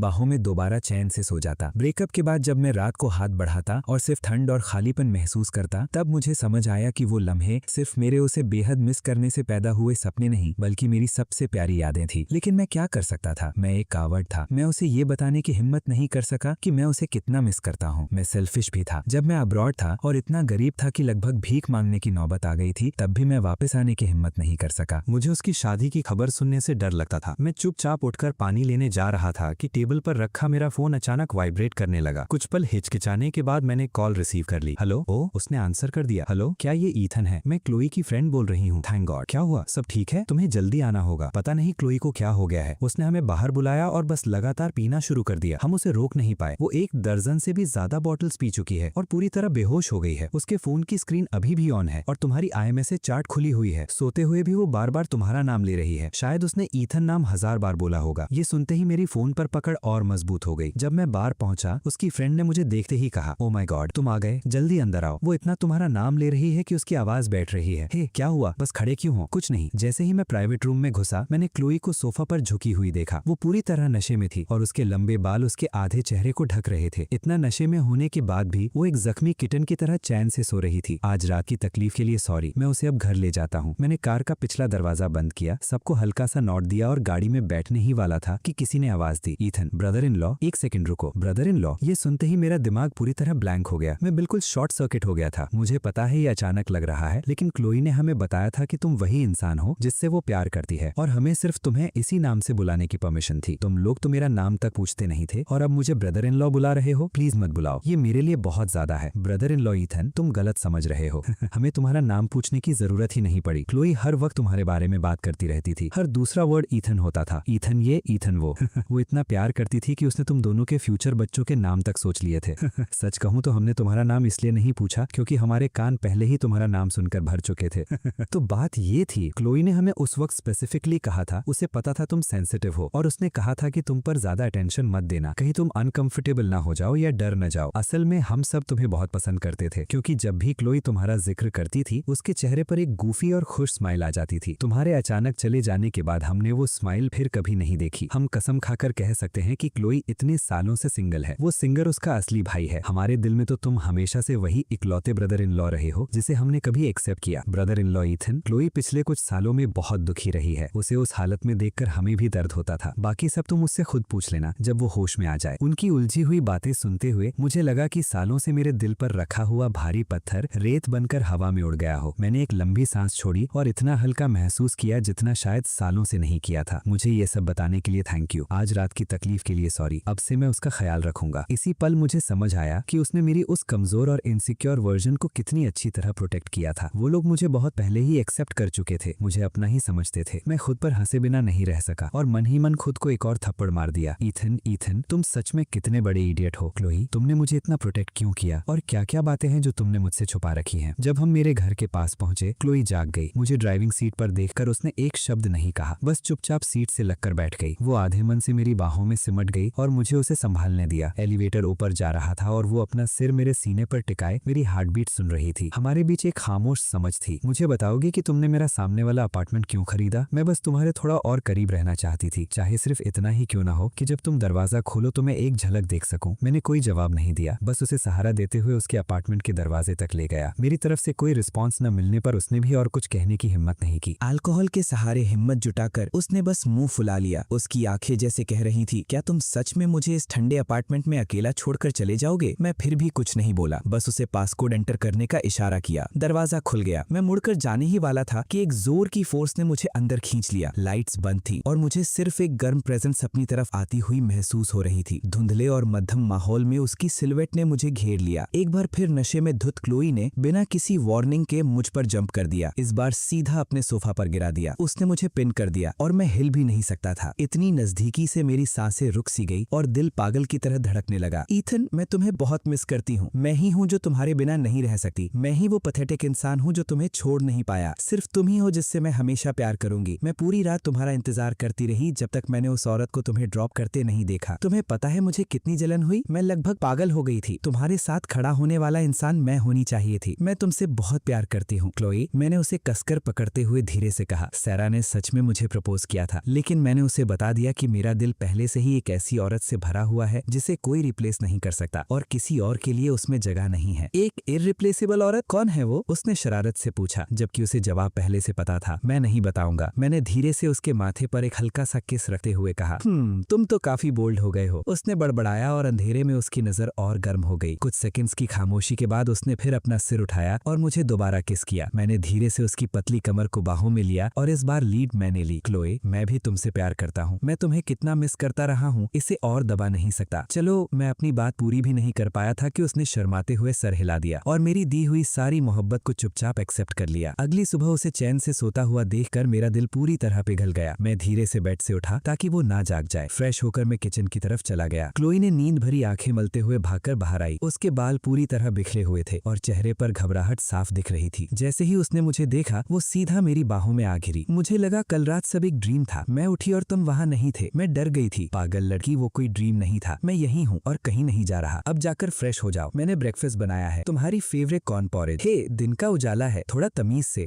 बाहों में दोबारा चैन से सो जाता। ब्रेकअप के बाद जब मैं रात को हाथ बढ़ाता और सिर्फ ठंड और खालीपन महसूस करता, तब मुझे समझ आया कि वो लम्हे सिर्फ मेरे उसे बेहद मिस करने से पैदा हुए सपने नहीं, बल्कि मेरी सबसे प्यारी यादें थी। लेकिन मैं क्या कर सकता था? मैं एक कावड़ था। मैं उसे ये बताने की हिम्मत नहीं कर सका कि मैं उसे कितना मिस करता हूँ। मैं सेल्फिश भी था। जब मैं अब्रॉड था और इतना गरीब था कि लगभग भीख मांगने की नौबत आ गई थी, तब भी मैं वापस आने की हिम्मत नहीं कर सका। मुझे उसकी शादी की खबर सुनने से डर लगता था। मैं चुपचाप उठकर पानी लेने जा रहा रहा था कि टेबल पर रखा मेरा फोन अचानक वाइब्रेट करने लगा। कुछ पल हिचकिचाने के बाद मैंने कॉल रिसीव कर ली। हेलो। ओ, उसने आंसर कर दिया। हेलो, क्या ये ईथन है? मैं क्लोई की फ्रेंड बोल रही हूँ। Thank God. क्या हुआ? सब ठीक है? तुम्हें जल्दी आना होगा। पता नहीं क्लोई को क्या हो गया है। उसने हमें बाहर बुलाया और बस लगातार पीना शुरू कर दिया। हम उसे रोक नहीं पाए। वो 1 दर्जन से भी ज्यादा बॉटल्स पी चुकी है और पूरी तरह बेहोश हो गई है। उसके फोन की स्क्रीन अभी भी ऑन है और तुम्हारी IMSA चार्ट खुली हुई है। सोते हुए भी वो बार बार तुम्हारा नाम ले रही है। शायद उसने ईथन नाम 1000 बार बोला होगा। ये सुनते ही मेरी फोन पर पकड़ और मजबूत हो गई। जब मैं बार पहुंचा, उसकी फ्रेंड ने मुझे देखते ही कहा, ओ माय गॉड, तुम आ गए, जल्दी अंदर आओ। वो इतना तुम्हारा नाम ले रही है कि उसकी आवाज बैठ रही है। हे, क्या हुआ? बस खड़े क्यों हो? कुछ नहीं। जैसे ही मैं प्राइवेट रूम में घुसा, मैंने क्लोई को सोफा पर झुकी हुई देखा। वो पूरी तरह नशे में थी और उसके लंबे बाल उसके आधे चेहरे को ढक रहे थे। इतना नशे में होने के बाद भी वो एक जख्मी किटन की तरह चैन से सो रही थी। आज रात की तकलीफ के लिए सॉरी। मैं उसे अब घर ले जाता हूँ। मैंने कार का पिछला दरवाजा बंद किया, सबको हल्का सा नोट दिया और गाड़ी में बैठने ही वाला था कि किसी ने आवाज दी, ईथन, ब्रदर इन लॉ। एक सेकंड रुको, ब्रदर इन लॉ? ये सुनते ही मेरा दिमाग पूरी तरह ब्लैंक हो गया। मैं बिल्कुल शॉर्ट सर्किट हो गया था। मुझे पता है ये अचानक लग रहा है, लेकिन क्लोई ने हमें बताया था कि तुम वही इंसान हो जिससे वो प्यार करती है और हमें सिर्फ तुम्हें इसी नाम से बुलाने की परमिशन थी। तुम लोग तो मेरा नाम तक पूछते नहीं थे और अब मुझे ब्रदर इन लॉ बुला रहे हो? प्लीज मत बुलाओ, ये मेरे लिए बहुत ज्यादा है। ब्रदर इन लॉ ईथन, तुम गलत समझ रहे हो। हमें तुम्हारा नाम पूछने की जरूरत ही नहीं पड़ी। क्लोई हर वक्त तुम्हारे बारे में बात करती रहती थी। हर दूसरा वर्ड ईथन होता था। ईथन ये, ईथन वो। वो इतना प्यार करती थी कि उसने तुम दोनों के फ्यूचर बच्चों के नाम तक सोच लिए थे। सच कहूं तो हमने तुम्हारा नाम इसलिए नहीं पूछा क्योंकि हमारे कान पहले ही तुम्हारा नाम सुनकर भर चुके थे। तो बात ये थी, क्लोई ने हमें उस वक्त स्पेसिफिकली कहा था, उसे पता था तुम सेंसिटिव हो और उसने कहा था कि तुम पर ज्यादा अटेंशन मत देना, कहीं तुम अनकंफर्टेबल ना हो जाओ या डर न जाओ। असल में हम सब तुम्हें बहुत पसंद करते थे क्योंकि जब भी क्लोई तुम्हारा जिक्र करती थी, उसके चेहरे पर एक गूफी और खुश स्माइल आ जाती थी। तुम्हारे अचानक चले जाने के बाद हमने वो स्माइल फिर कभी नहीं देखी। हम कसम खाकर कह सकते हैं कि क्लोई इतने सालों से सिंगल है। वो सिंगर उसका असली भाई है। हमारे दिल में तो तुम हमेशा से वही इकलौते ब्रदर इन लॉ रहे हो जिसे हमने कभी एक्सेप्ट किया। Brother in law Ethan, Chloe पिछले कुछ सालों में बहुत दुखी रही है। उसे उस हालत में देखकर हमें भी दर्द होता था। बाकी सब तुम उससे खुद पूछ लेना जब वो होश में आ जाए। उनकी उलझी हुई बातें सुनते हुए मुझे लगा कि सालों से मेरे दिल पर रखा हुआ भारी पत्थर रेत बनकर हवा में उड़ गया हो। मैंने एक लंबी सांस छोड़ी और इतना हल्का महसूस किया जितना शायद सालों से नहीं किया था। मुझे ये सब बताने के लिए थैंक यू। आज रात की तकलीफ के लिए सॉरी। अब से मैं उसका ख्याल रखूंगा। इसी पल मुझे समझ आया कि उसने मेरी उस कमजोर और इनसिक्योर वर्जन को कितनी अच्छी तरह प्रोटेक्ट किया था। वो लोग मुझे बहुत पहले ही एक्सेप्ट कर चुके थे, मुझे अपना ही समझते थे। मैं खुद पर हंसे बिना नहीं रह सका और मन ही मन खुद को एक और थप्पड़ मार दिया। ईथन, ईथन, तुम सच में कितने बड़े इडियट हो। क्लोई, तुमने मुझे इतना प्रोटेक्ट क्यों किया और क्या क्या बातें हैं जो तुमने मुझसे छुपा रखी हैं। जब हम मेरे घर के पास पहुंचे, क्लोई जाग गई। मुझे ड्राइविंग सीट पर देखकर उसने एक शब्द नहीं कहा, बस चुपचाप सीट से लगकर बैठ गई। वो आधे मन से मेरी बाहों में सिमट गई और मुझे उसे संभालने दिया। एलिवेटर ऊपर जा रहा था और वो अपना सिर मेरे सीने पर टिकाए मेरी हार्टबीट सुन रही थी। हमारे बीच एक खामोश समझ थी। मुझे बताओगे कि तुमने मेरा सामने वाला अपार्टमेंट क्यों खरीदा? मैं बस तुम्हारे थोड़ा और करीब रहना चाहती थी, चाहे सिर्फ इतना ही क्यों ना हो कि जब तुम दरवाजा खोलो तो मैं एक झलक देख सकूं। मैंने कोई जवाब नहीं दिया, बस उसे सहारा देते हुए उसके अपार्टमेंट के दरवाजे तक ले गया। मेरी तरफ से कोई रिस्पॉन्स न मिलने पर उसने भी और कुछ कहने की हिम्मत नहीं की। अल्कोहल के सहारे हिम्मत जुटाकर उसने बस मुंह फुला लिया। उसकी आंखें जैसे कह रही थी, क्या तुम सच में मुझे इस ठंडे अपार्टमेंट में अकेला छोड़कर चले जाओगे? मैं फिर भी कुछ नहीं बोला, बस उसे पासकोड एंटर करने का इशारा किया। दरवाजा खुल गया। मैं मुड़कर जाने ही वाला था कि एक जोर की फोर्स ने मुझे अंदर खींच लिया। लाइट्स बंद थी और मुझे सिर्फ एक गर्म प्रेजेंस अपनी तरफ आती हुई महसूस हो रही थी। धुंधले और मध्यम माहौल में उसकी सिलवेट ने मुझे घेर लिया। एक बार फिर नशे में धुत क्लोई ने बिना किसी वार्निंग के मुझ पर जंप कर दिया। इस बार सीधा अपने सोफा पर गिरा दिया। उसने मुझे पिन कर दिया और मैं हिल भी नहीं सकता था। इतनी नजदीकी से मेरी सांसें रुक सी गई और दिल पागल की तरह धड़कने लगा। ईथन, मैं तुम्हें बहुत मिस करती हूँ। मैं ही हूँ जो तुम्हारे बिना नहीं रह सकती। मैं ही वो पैथेटिक इंसान हूँ जो तुम्हें छोड़ नहीं पाया। सिर्फ तुम ही हो जिससे मैं हमेशा प्यार करूंगी। मैं पूरी रात तुम्हारा इंतजार करती रही जब तक मैंने उस औरत को तुम्हें ड्रॉप करते नहीं देखा। तुम्हें पता है मुझे कितनी जलन हुई? मैं लगभग पागल हो गई थी। तुम्हारे साथ खड़ा होने वाला इंसान मैं होनी चाहिए थी। मैं तुमसे बहुत प्यार करती हूँ क्लोई। मैंने उसे कसकर पकड़ते हुए धीरे से कहा। सैरा ने सच में मुझे प्रपोज किया था, लेकिन मैंने उसे बता दिया कि मेरा दिल पहले से ही एक ऐसी औरत से भरा हुआ है जिसे कोई रिप्लेस नहीं कर सकता और किसी और के लिए उसमें जगह नहीं है। एक इररिप्लेसेबल औरत? कौन है वो? उसने शरारत से पूछा, जबकि उसे जवाब पहले से पता था। मैं नहीं बताऊंगा। मैंने धीरे से उसके माथे पर एक हल्का सा किस रखते हुए कहा। तुम तो काफी बोल्ड हो गए हो। उसने बड़बड़ाया और अंधेरे में उसकी नजर और गर्म हो गई। कुछ सेकंड्स की खामोशी के बाद उसने फिर अपना सिर उठाया और मुझे दोबारा किस किया। मैंने धीरे से उसकी पतली कमर को बाहों में लिया और इस बार लीड मैंने ली। क्लोए, मैं भी तुमसे प्यार करता हूँ। मैं तुम्हें कितना इतना मिस करता रहा हूँ, इसे और दबा नहीं सकता। चलो, मैं अपनी बात पूरी भी नहीं कर पाया था कि उसने शर्माते हुए सर हिला दिया और मेरी दी हुई सारी मोहब्बत को चुपचाप एक्सेप्ट कर लिया। अगली सुबह उसे चैन से सोता हुआ देखकर मेरा दिल पूरी तरह पिघल गया। मैं धीरे से बेड से उठा ताकि वो ना जाग जाए। फ्रेश होकर मैं किचन की तरफ चला गया। क्लोई ने नींद भरी आंखें मलते हुए भागकर बाहर आई। उसके बाल पूरी तरह बिखरे हुए थे और चेहरे पर घबराहट साफ दिख रही थी। जैसे ही उसने मुझे देखा, वो सीधा मेरी बाहों में आ घिरी। मुझे लगा कल रात सब एक ड्रीम था। मैं उठी और तुम वहाँ नहीं थे। मैं डर गई थी। पागल लड़की, वो कोई ड्रीम नहीं था। मैं यही हूँ और कहीं नहीं जा रहा। अब जाकर फ्रेश हो जाओ। मैंने ब्रेकफास्ट बनाया है, तुम्हारी फेवरेट कॉर्न पॉरेज। हे, दिन का उजाला है, थोड़ा तमीज से।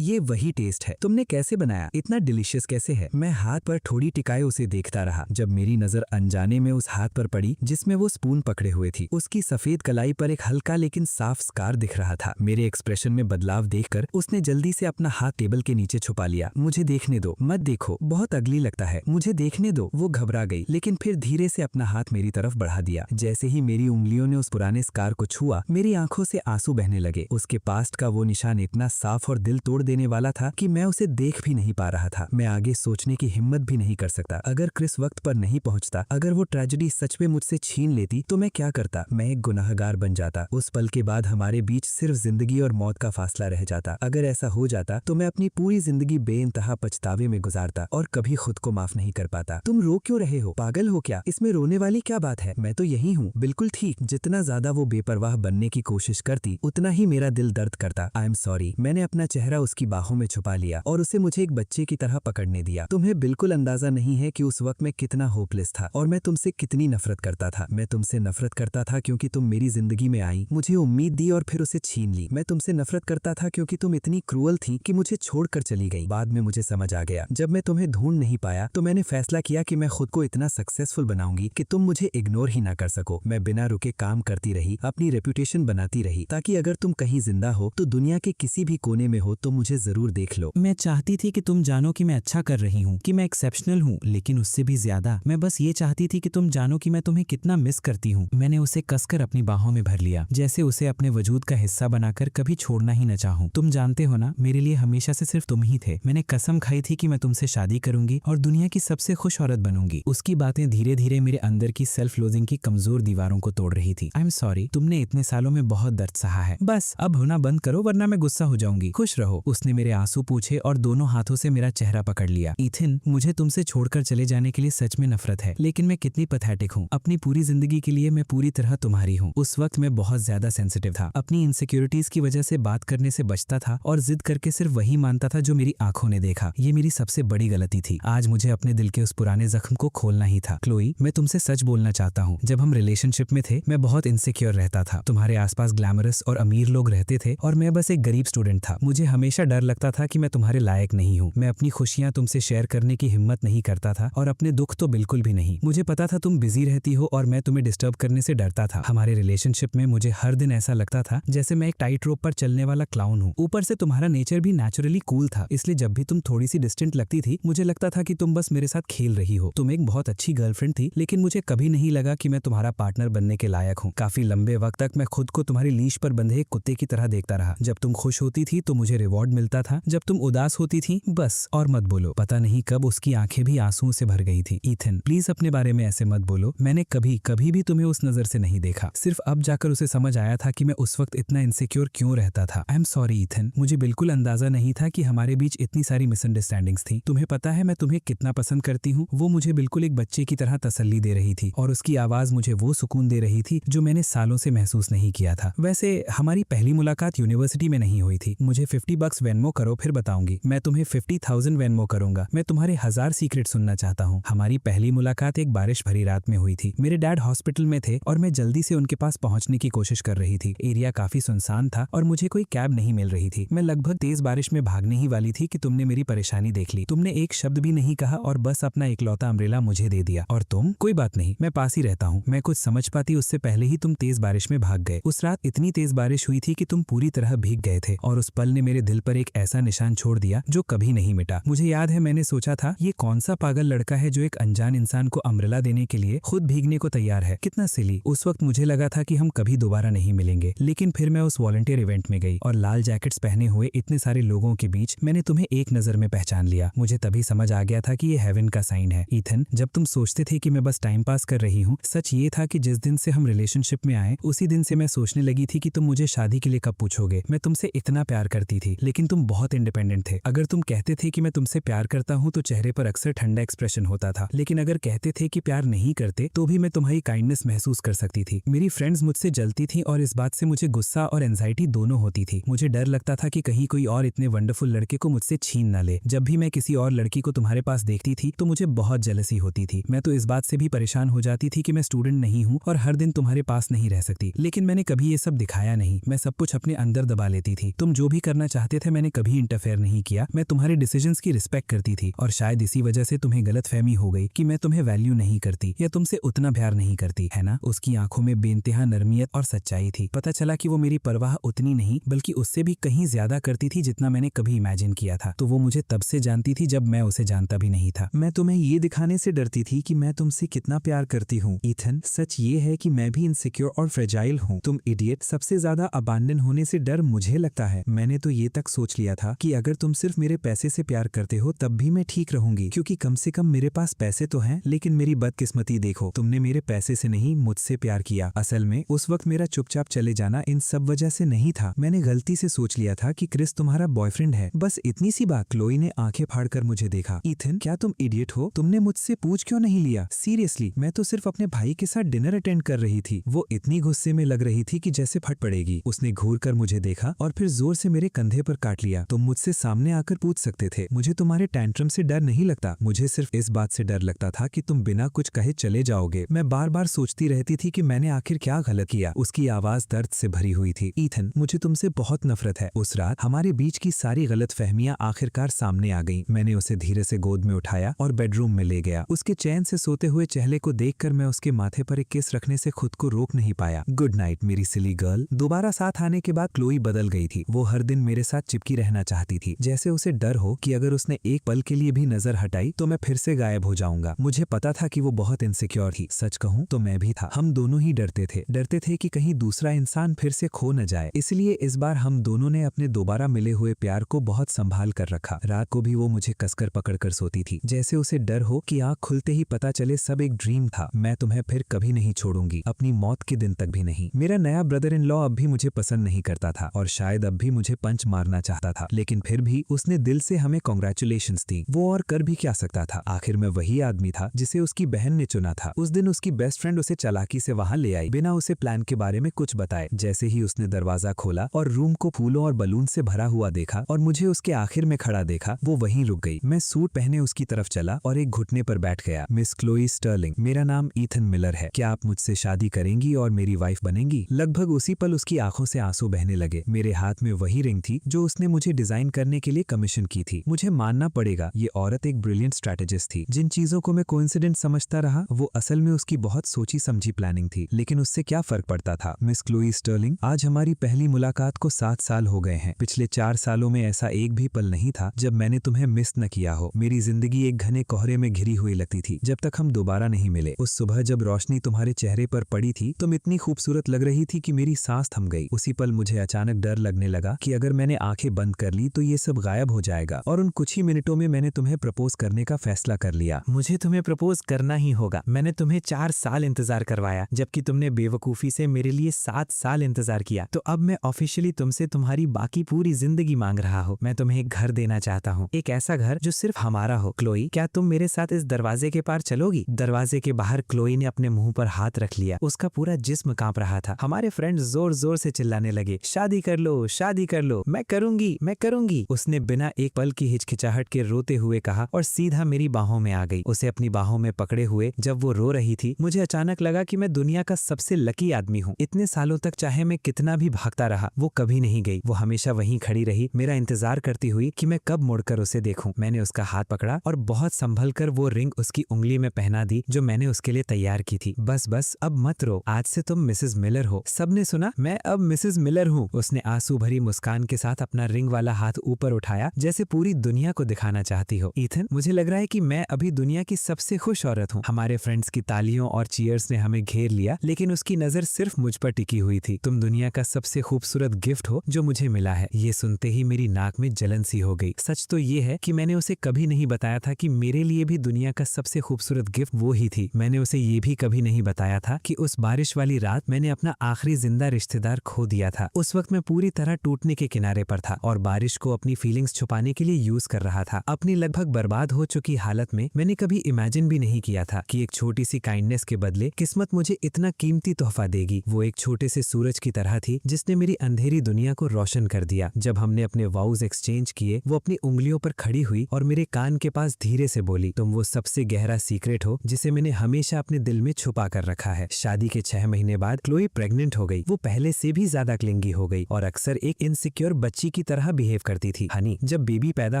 ये वही टेस्ट है। तुमने कैसे बनाया? इतना डिलीशियस कैसे है? मैं हाथ पर ठोड़ी टिकाए उसे देखता रहा जब मेरी नजर अनजाने में उस हाथ पर पड़ी जिसमें वो स्पून पकड़े हुए थी। उसकी सफेद कलाई पर एक हल्का लेकिन साफ स्कार दिख रहा था। मेरे एक्सप्रेशन में बदलाव देखकर उसने जल्दी से अपना हाथ टेबल के नीचे छुपा लिया। मुझे देखने दो। मत देखो, बहुत अगली लगता है। मुझे देखने दो। वो घबरा गई, लेकिन फिर धीरे से अपना हाथ मेरी तरफ बढ़ा दिया। जैसे ही मेरी उंगलियों ने उस पुराने स्कार को छुआ, मेरी आंखों से आंसू बहने लगे। उसके पास्ट का वो निशान इतना साफ और दिल तोड़ देने वाला था कि मैं उसे देख भी नहीं पा रहा था। मैं आगे सोचने की हिम्मत भी नहीं कर सकता। अगर क्रिस वक्त पर नहीं पहुंचता, अगर वो ट्रेजेडी सच में मुझसे छीन लेती, तो मैं क्या करता? मैं एक गुनाहगार बन जाता। उस पल के बाद हमारे बीच सिर्फ जिंदगी और मौत का फासला रह जाता। अगर ऐसा हो जाता तो मैं अपनी पूरी जिंदगी बेइंतहा पछतावे में गुजारता और कभी खुद को माफ नहीं कर पाता। तुम रो क्यों रहे हो? पागल हो क्या? इसमें रोने वाली क्या बात है? मैं तो यही हूँ, बिल्कुल ठीक। जितना ज्यादा वो बेपरवाह बनने की कोशिश करती, उतना ही मेरा दिल दर्द करता। I am sorry. मैंने अपना चेहरा उसकी बाहों में छुपा लिया और उसे मुझे एक बच्चे की तरह पकड़ने दिया। तुम्हें बिल्कुल अंदाजा नहीं है कि उस वक्त मैं कितना होपलेस था और मैं तुमसे कितनी नफरत करता था। मैं तुमसे नफरत करता था क्योंकि तुम मेरी जिंदगी में आई, मुझे उम्मीद दी और फिर उसे छीन ली। मैं तुमसे नफरत करता था क्योंकि तुम इतनी क्रूअल थी कि मुझे छोड़कर चली गई। बाद में मुझे समझ आ गया, जब मैं तुम्हें ढूंढ नहीं पाया तो मैंने फैसला किया कि मैं खुद को इतना सक्सेसफुल बनाऊंगी कि तुम मुझे इग्नोर ही ना कर सको। मैं बिना रुके काम करती रही, अपनी रेपुटेशन बनाती रही, ताकि अगर तुम कहीं जिंदा हो तो दुनिया के किसी भी कोने में हो तो मुझे जरूर देख लो। मैं चाहती थी कि तुम जानो कि मैं अच्छा कर रही हूँ, कि मैं एक्सेप्शनल हूँ, लेकिन उससे भी ज्यादा मैं बस ये चाहती थी कि तुम जानो कि मैं तुम्हें कितना मिस करती हूँ। मैंने उसे कसकर अपनी बाहों में भर लिया, जैसे उसे अपने वजूद का हिस्सा बनाकर कभी छोड़ना ही न चाहूं। तुम जानते हो ना, मेरे लिए हमेशा से सिर्फ तुम ही थे। मैंने कसम खाई थी कि मैं तुमसे शादी करूंगी और दुनिया की सबसे खुश औरत बनूंगी। उसकी बातें धीरे धीरे मेरे अंदर की सेल्फ लोजिंग की कमजोर दीवारों को तोड़ रही थी। आई एम सॉरी, तुमने इतने सालों में बहुत दर्द सहा है। बस अब होना बंद करो वरना मैं गुस्सा हो जाऊंगी। खुश रहो। उसने मेरे आंसू पूछे और दोनों हाथों से मेरा चेहरा पकड़ लिया। ईथिन, मुझे तुमसे छोड़कर चले जाने के लिए सच में नफरत है, लेकिन मैं कितनी पैथेटिक हूँ। अपनी पूरी जिंदगी के लिए मैं पूरी तरह तुम्हारी हूँ। उस वक्त मैं बहुत ज्यादा सेंसिटिव था, अपनी इनसिक्योरिटीज की वजह से बात करने से बचता था और जिद करके सिर्फ वही मानता था जो मेरी आंखों ने देखा। ये मेरी सबसे बड़ी गलती थी। आज मुझे अपने दिल के उस पुराने जख्म को खोलना ही था। क्लोई, मैं तुमसे सच बोलना चाहता हूँ। जब हम रिलेशनशिप में थे, मैं बहुत इनसिक्योर रहता था। तुम्हारे आसपास ग्लैमरस और अमीर लोग रहते थे और मैं बस एक गरीब स्टूडेंट था। मुझे हमेशा डर लगता था कि मैं तुम्हारे लायक नहीं हूँ। मैं अपनी खुशियां तुमसे शेयर करने की हिम्मत नहीं करता था और अपने दुख तो बिल्कुल भी नहीं। मुझे पता था तुम बिजी रहती हो और मैं तुम्हें डिस्टर्ब करने से डरता था। हमारे रिलेशनशिप में मुझे हर दिन ऐसा लगता था जैसे मैं एक टाइट रोप पर चलने वाला क्लाउन हूँ। ऊपर से तुम्हारा नेचर भी नेचुरली कूल था, इसलिए जब भी तुम थोड़ी सी डिस्टेंट लगती थी, मुझे लगता था कि तुम बस मेरे साथ खेल रही हो। तुम एक बहुत अच्छी गर्लफ्रेंड थी, लेकिन मुझे कभी नहीं लगा कि मैं तुम्हारा पार्टनर बनने के लायक हूँ। काफी लंबे वक्त तक मैं खुद को तुम्हारी लीश पर बंधे एक कुत्ते की तरह देखता रहा। जब तुम खुश होती थी तो मुझे रिवॉर्ड मिलता था, जब तुम उदास होती थी बस और मत बोलो। पता नहीं कब उसकी आंखें भी आंसुओं से भर गई थी। ईथन, प्लीज अपने बारे में ऐसे मत बोलो। मैंने कभी भी तुम्हें उस नजर से नहीं देखा। सिर्फ अब जाकर उसे समझ आया था कि मैं उस वक्त इतना इनसिक्योर क्यों रहता था। आई एम सॉरी ईथन, मुझे बिल्कुल अंदाजा नहीं था कि हमारे बीच इतनी सारी मिसअंडरस्टैंडिंग्स थी। तुम्हें पता है मैं तुम्हें कितना पसंद करती हूँ। वो मुझे बिल्कुल एक बच्चे की तरह तसल्ली दे रही थी और उसकी आवाज मुझे वो सुकून दे रही थी जो मैंने सालों से महसूस नहीं किया था। वैसे हमारी पहली मुलाकात यूनिवर्सिटी में नहीं हुई थी। मुझे $50 वेनमो करो, फिर बताऊंगी। मैं तुम्हें 50,000 वेनमो करूंगा। मैं तुम्हारे 1000 सीक्रेट सुनना चाहता हूँ। हमारी पहली मुलाकात एक बारिश भरी रात में हुई थी। मेरे डैड हॉस्पिटल में थे और मैं जल्दी से उनके पास पहुंचने की कोशिश कर रही थी। एरिया काफी सुनसान था और मुझे कोई कैब नहीं मिल रही थी। मैं लगभग तेज बारिश में भागने ही वाली थी कि तुमने मेरी परेशानी देख ली। तुमने एक शब्द भी नहीं कहा और बस अपना इकलौता अम्ब्रेला मुझे दे दिया। और तुम, कोई बात नहीं, मैं पास ही रहता हूँ। मैं कुछ समझ पाती उससे पहले ही तुम तेज बारिश में भाग गए। उस रात इतनी तेज बारिश हुई थी कि तुम पूरी तरह भीग गए थे और उस पल ने मेरे दिल पर एक ऐसा निशान छोड़ दिया जो कभी नहीं मिटा। मुझे याद है मैंने सोचा था ये कौन सा पागल लड़का है जो एक अनजान इंसान को अम्ब्रेला देने के लिए खुद भीगने को तैयार है। कितना सिली। उस वक्त मुझे लगा था कि हम कभी दोबारा नहीं मिलेंगे, लेकिन फिर मैं उस वॉलंटियर इवेंट में गई और लाल जैकेट्स पहने हुए इतने सारे लोगों के बीच मैंने तुम्हें एक नजर में पहचान लिया। मुझे तभी समझ आ गया था कि ये हेवन का साइन है। है। ईथन, जब तुम सोचते थे कि मैं बस टाइम पास कर रही हूँ, सच ये था कि जिस दिन से हम रिलेशनशिप में आए उसी दिन से मैं सोचने लगी थी कि तुम मुझे शादी के लिए कब पूछोगे। मैं तुमसे इतना प्यार करती थी, लेकिन तुम बहुत इंडिपेंडेंट थे। अगर तुम कहते थे कि मैं तुमसे प्यार करता हूँ तो चेहरे पर अक्सर ठंडा एक्सप्रेशन होता था, लेकिन अगर कहते थे कि प्यार नहीं करते तो भी मैं तुम्हारी काइंडनेस महसूस कर सकती थी। मेरी फ्रेंड्स मुझसे जलती थी और इस बात से मुझे गुस्सा और एंजाइटी दोनों होती थी। मुझे डर लगता था कि कहीं कोई और इतने वंडरफुल लड़के को मुझसे छीन ना ले। जब भी मैं किसी और लड़की को तुम्हारे पास देखती थी तो मुझे बहुत जेलसी होती थी। मैं तो इस बात से भी परेशान हो जाती थी कि मैं स्टूडेंट नहीं हूँ और हर दिन तुम्हारे पास नहीं रह सकती, लेकिन मैंने कभी ये सब दिखाया नहीं। मैं सब कुछ अपने अंदर दबा लेती थी। तुम जो भी करना चाहते थे मैंने कभी इंटरफेयर नहीं किया। मैं तुम्हारे डिसीजंस की रिस्पेक्ट करती थी और शायद इसी वजह से तुम्हें गलतफहमी हो गई कि मैं तुम्हें वैल्यू नहीं करती या तुमसे उतना प्यार नहीं करती, है ना? उसकी आंखों में बेइंतहा नरमियत और सच्चाई थी। पता चला कि वो मेरी परवाह उतनी नहीं बल्कि उससे भी कहीं ज्यादा करती थी जितना मैंने कभी इमेजिन किया था। तो वो मुझे तब से जानती थी जब मैं उसे जानता भी नहीं था। मैं तुम्हें ये दिखाने से डरती थी कि मैं तुमसे कितना प्यार करती हूँ। ईथन, सच ये है कि मैं भी इनसिक्योर और फ्रेजाइल हूँ। तुम इडियट। सबसे ज्यादा अबांडन होने से डर मुझे लगता है। मैंने तो ये तक सोच लिया था कि अगर तुम सिर्फ मेरे पैसे से प्यार करते हो तब भी मैं ठीक रहूंगी, क्योंकि कम से कम मेरे पास पैसे तो हैं। लेकिन मेरी बदकिस्मती देखो, तुमने मेरे पैसे से नहीं मुझसे प्यार किया। असल में उस वक्त मेरा चुपचाप चले जाना इन सब वजह से नहीं था। मैंने गलती से सोच लिया था कि क्रिस तुम्हारा बॉयफ्रेंड है, बस इतनी सी बात। क्लोई ने आंखें फाड़कर मुझे देखा। ईथन, क्या तुम इडियट हो? तुमने मुझसे पूछ क्यों नहीं लिया? सीरियसली, मैं तो सिर्फ अपने भाई के साथ डिनर अटेंड कर रही थी। वो इतनी गुस्से में लग रही थी कि जैसे फट पड़ेगी। उसने घूर कर मुझे देखा और फिर जोर से मेरे कंधे पर काट लिया। तुम मुझसे सामने आकर पूछ सकते थे। मुझे तुम्हारे टैंट्रम से डर नहीं लगता, मुझे सिर्फ इस बात से डर लगता था कि तुम बिना कुछ कहे चले जाओगे। मैं बार बार सोचती रहती थी कि मैंने आखिर क्या गलत किया। उसकी आवाज दर्द से भरी हुई थी। ईथन, मुझे तुमसे बहुत नफरत है। उस रात हमारे बीच की सारी गलतफहमियां आखिरकार सामने आ गईं। मैंने उसे धीरे से गोद में उठाया और बेडरूम में ले गया। उसके चैन से सोते हुए चेहरे को देखकर मैं उसके माथे पर एक किस रखने से खुद को रोक नहीं पाया। गुड नाइट मेरी सिली गर्ल। दोबारा साथ आने के बाद क्लोई बदल गई थी। वो हर दिन मेरे साथ चिपकी रहना चाहती थी, जैसे उसे डर हो कि अगर उसने एक पल के लिए भी नजर हटाई तो मैं फिर से गायब हो जाऊंगा। मुझे पता था कि वो बहुत इनसिक्योर थी। सच कहूं तो मैं भी था। हम दोनों ही डरते थे कि कहीं दूसरा इंसान फिर से खो न जाए। इसलिए इस बार हम दोनों ने अपने दोबारा मिले हुए प्यार को बहुत संभाल कर रखा। रात को भी वो मुझे कसकर पकड़कर सोती थी, जैसे उसे डर हो कि आंख खुलते ही पता चले सब एक ड्रीम था। मैं तुम्हें फिर कभी नहीं छोड़ूंगी, अपनी मौत के दिन तक भी नहीं। मेरा नया ब्रदर इन लॉ अब भी मुझे पसंद नहीं करता था और शायद अब भी मुझे पंच मारना चाहता था, लेकिन फिर भी उसने दिल से हमें कांग्रेचुलेशंस दी। वो और कर भी क्या सकता था? आखिर मैं वही आदमी था जिसे उसकी बहन ने चुना था। उस दिन उसकी बेस्ट फ्रेंड उसे चालाकी से वहां ले आई, बिना उसे प्लान के बारे में कुछ बताए। जैसे ही उसने दरवाजा खोला और रूम को फूलों और बलून से भरा हुआ देखा और मुझे उसके आखिर में खड़ा देखा, वो वहीं रुक गई। मैं सूट पहने उसकी तरफ चला और एक घुटने पर बैठ गया। मिस क्लोई स्टर्लिंग, मेरा नाम ईथन मिलर है। क्या आप मुझसे शादी करेंगी और मेरी वाइफ बनेंगी? लगभग उसी पल उसकी आंखों से आंसू बहने लगे। मेरे हाथ में वही रिंग थी जो उसने मुझे डिजाइन करने के लिए कमीशन की थी। मुझे मानना पड़ेगा, ये औरत एक ब्रिलियंट स्ट्रैटेजिस्ट थी। जिन चीजों को मैं कोइंसिडेंट समझता रहा वो असल में उसकी बहुत सोची समझी प्लानिंग थी, लेकिन उससे क्या फर्क पड़ता था। मिस क्लोई स्टर्लिंग, आज हमारी पहली मुलाकात को 7 साल हो गए हैं। पिछले 4 सालों में ऐसा एक भी पल नहीं था जब मैंने तुम्हें मिस न किया हो। मेरी जिंदगी एक घने कोहरे में घिरी हुई लगती थी जब तक हम दोबारा नहीं मिले। उस सुबह जब रोशनी तुम्हारे चेहरे पर पड़ी थी तुम इतनी खूबसूरत लग रही थी कि मेरी सांस थम गई। उसी पल मुझे अचानक डर लगने लगा कि अगर मैंने आंखें बंद कर ली तो ये सब गायब हो जाएगा, और उन कुछ ही मिनटों में मैंने तुम्हें प्रपोज करने का फैसला कर लिया। मुझे तुम्हें प्रपोज करना ही होगा। मैंने तुम्हें 4 साल इंतजार करवाया, जबकि तुमने बेवकूफी से मेरे लिए 7 साल इंतजार किया। तो अब मैं ऑफिशियली तुमसे तुम्हारी बाकी पूरी जिंदगी मांग रहा हूँ। मैं तुम्हें एक घर देना चाहता हूँ, एक ऐसा घर जो सिर्फ हमारा हो। क्लोई, क्या तुम मेरे साथ इस दरवाजे के पार चलोगी? दरवाजे के बाहर क्लोई ने अपने मुंह पर हाथ रख लिया। उसका पूरा जिस्म कांप रहा था। हमारे फ्रेंड्स जोर जोर से चिल्लाने लगे, शादी कर लो, शादी कर लो, मैं करूंगी, मैं करूंगी। उसने बिना एक पल की हिचकिचाहट के रोते हुए कहा और सीधा मेरी बाहों में आ गई। उसे अपनी बाहों में पकड़े हुए जब वो रो रही थी, मुझे अचानक लगा कि मैं दुनिया का सबसे लकी आदमी हूँ। इतने सालों तक चाहे मैं कितना भी भागता रहा, वो कभी नहीं गई। वो हमेशा वहीं खड़ी रही, मेरा इंतजार करती हुई कि मैं कब मुड़कर उसे देखूं। मैंने उसका हाथ पकड़ा और बहुत संभल कर वो रिंग उसकी उंगली में पहना दी जो मैंने उसके लिए तैयार की थी। बस बस, अब मत रो, आज से तुम मिसेस मिलर हो। सबने सुना, मैं अब मिसेस मिलर हूँ। उसने आंसू भरी मुस्कान के साथ अपना रिंग वाला हाथ ऊपर उठाया, जैसे पूरी दुनिया को दिखाना चाहती हो। ईथन, मुझे लग रहा है कि मैं अभी दुनिया की सबसे खुश औरत हूँ। हमारे फ्रेंड्स की तालियों और चीयर्स ने हमें घेर लिया, लेकिन उसकी नजर सिर्फ मुझ पर टिकी हुई थी। तुम दुनिया का सबसे खूबसूरत गिफ्ट हो जो मुझे मिला है। ये सुनते ही मेरी नाक में जलन सी हो गई। सच तो ये है कि मैंने उसे कभी नहीं बताया था कि मेरे लिए भी दुनिया का सबसे खूबसूरत गिफ्ट वो ही थी। मैंने उसे ये भी कभी नहीं बताया था कि उस बारिश वाली रात मैंने अपना आखिरी जिंदा रिश्तेदार खो दिया था। उस वक्त मैं पूरी तरह टूटने के किनारे पर था और बारिश को अपनी फीलिंग्स छुपाने के लिए यूज कर रहा था। अपनी लगभग बर्बाद हो चुकी हालत में मैंने कभी इमेजिन भी नहीं किया था कि एक छोटी सी काइंडनेस के बदले किस्मत मुझे इतना कीमती तोहफा देगी। वो एक छोटे से सूरज की तरह थी जिसने मेरी अंधेरी दुनिया को रोशन कर दिया। जब हमने अपने वाउज एक्सचेंज किए, वो अपनी उंगलियों पर खड़ी हुई और मेरे कान के पास धीरे से बोली, तुम वो सबसे गहरा सीक्रेट हो जिसे मैंने हमेशा अपने दिल में छुपा कर रखा है। शादी के 6 महीने बाद क्लोई प्रेग्नेंट हो गई। वो पहले से भी ज्यादा क्लिंगी हो गई और अक्सर एक इनसिक्योर बच्ची की तरह बिहेव करती थी। हनी, जब बेबी पैदा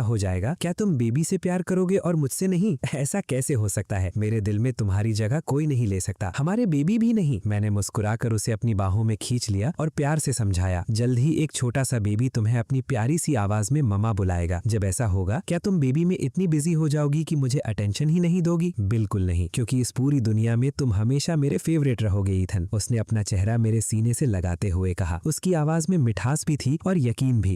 हो जाएगा क्या तुम बेबी से प्यार करोगे और मुझसे नहीं? ऐसा कैसे हो सकता है? मेरे दिल में तुम्हारी जगह कोई नहीं ले सकता, हमारे बेबी भी नहीं। मैंने मुस्कुराकर उसे अपनी बाहों में खींच लिया और प्यार से समझाया, जल्द ही एक छोटा सा बेबी तुम्हें अपनी प्यारी सी आवाज में ममा बुलाएगा। जब ऐसा होगा क्या तुम बेबी में इतनी बिजी हो जाओगी कि मुझे अटेंशन ही नहीं दोगी? बिल्कुल नहीं, क्योंकि इस पूरी दुनिया में तुम हमेशा मेरे फेवरेट रहोगे ईथन। उसने अपना चेहरा मेरे सीने से लगाते हुए कहा। उसकी आवाज में मिठास भी थी और यकीन भी।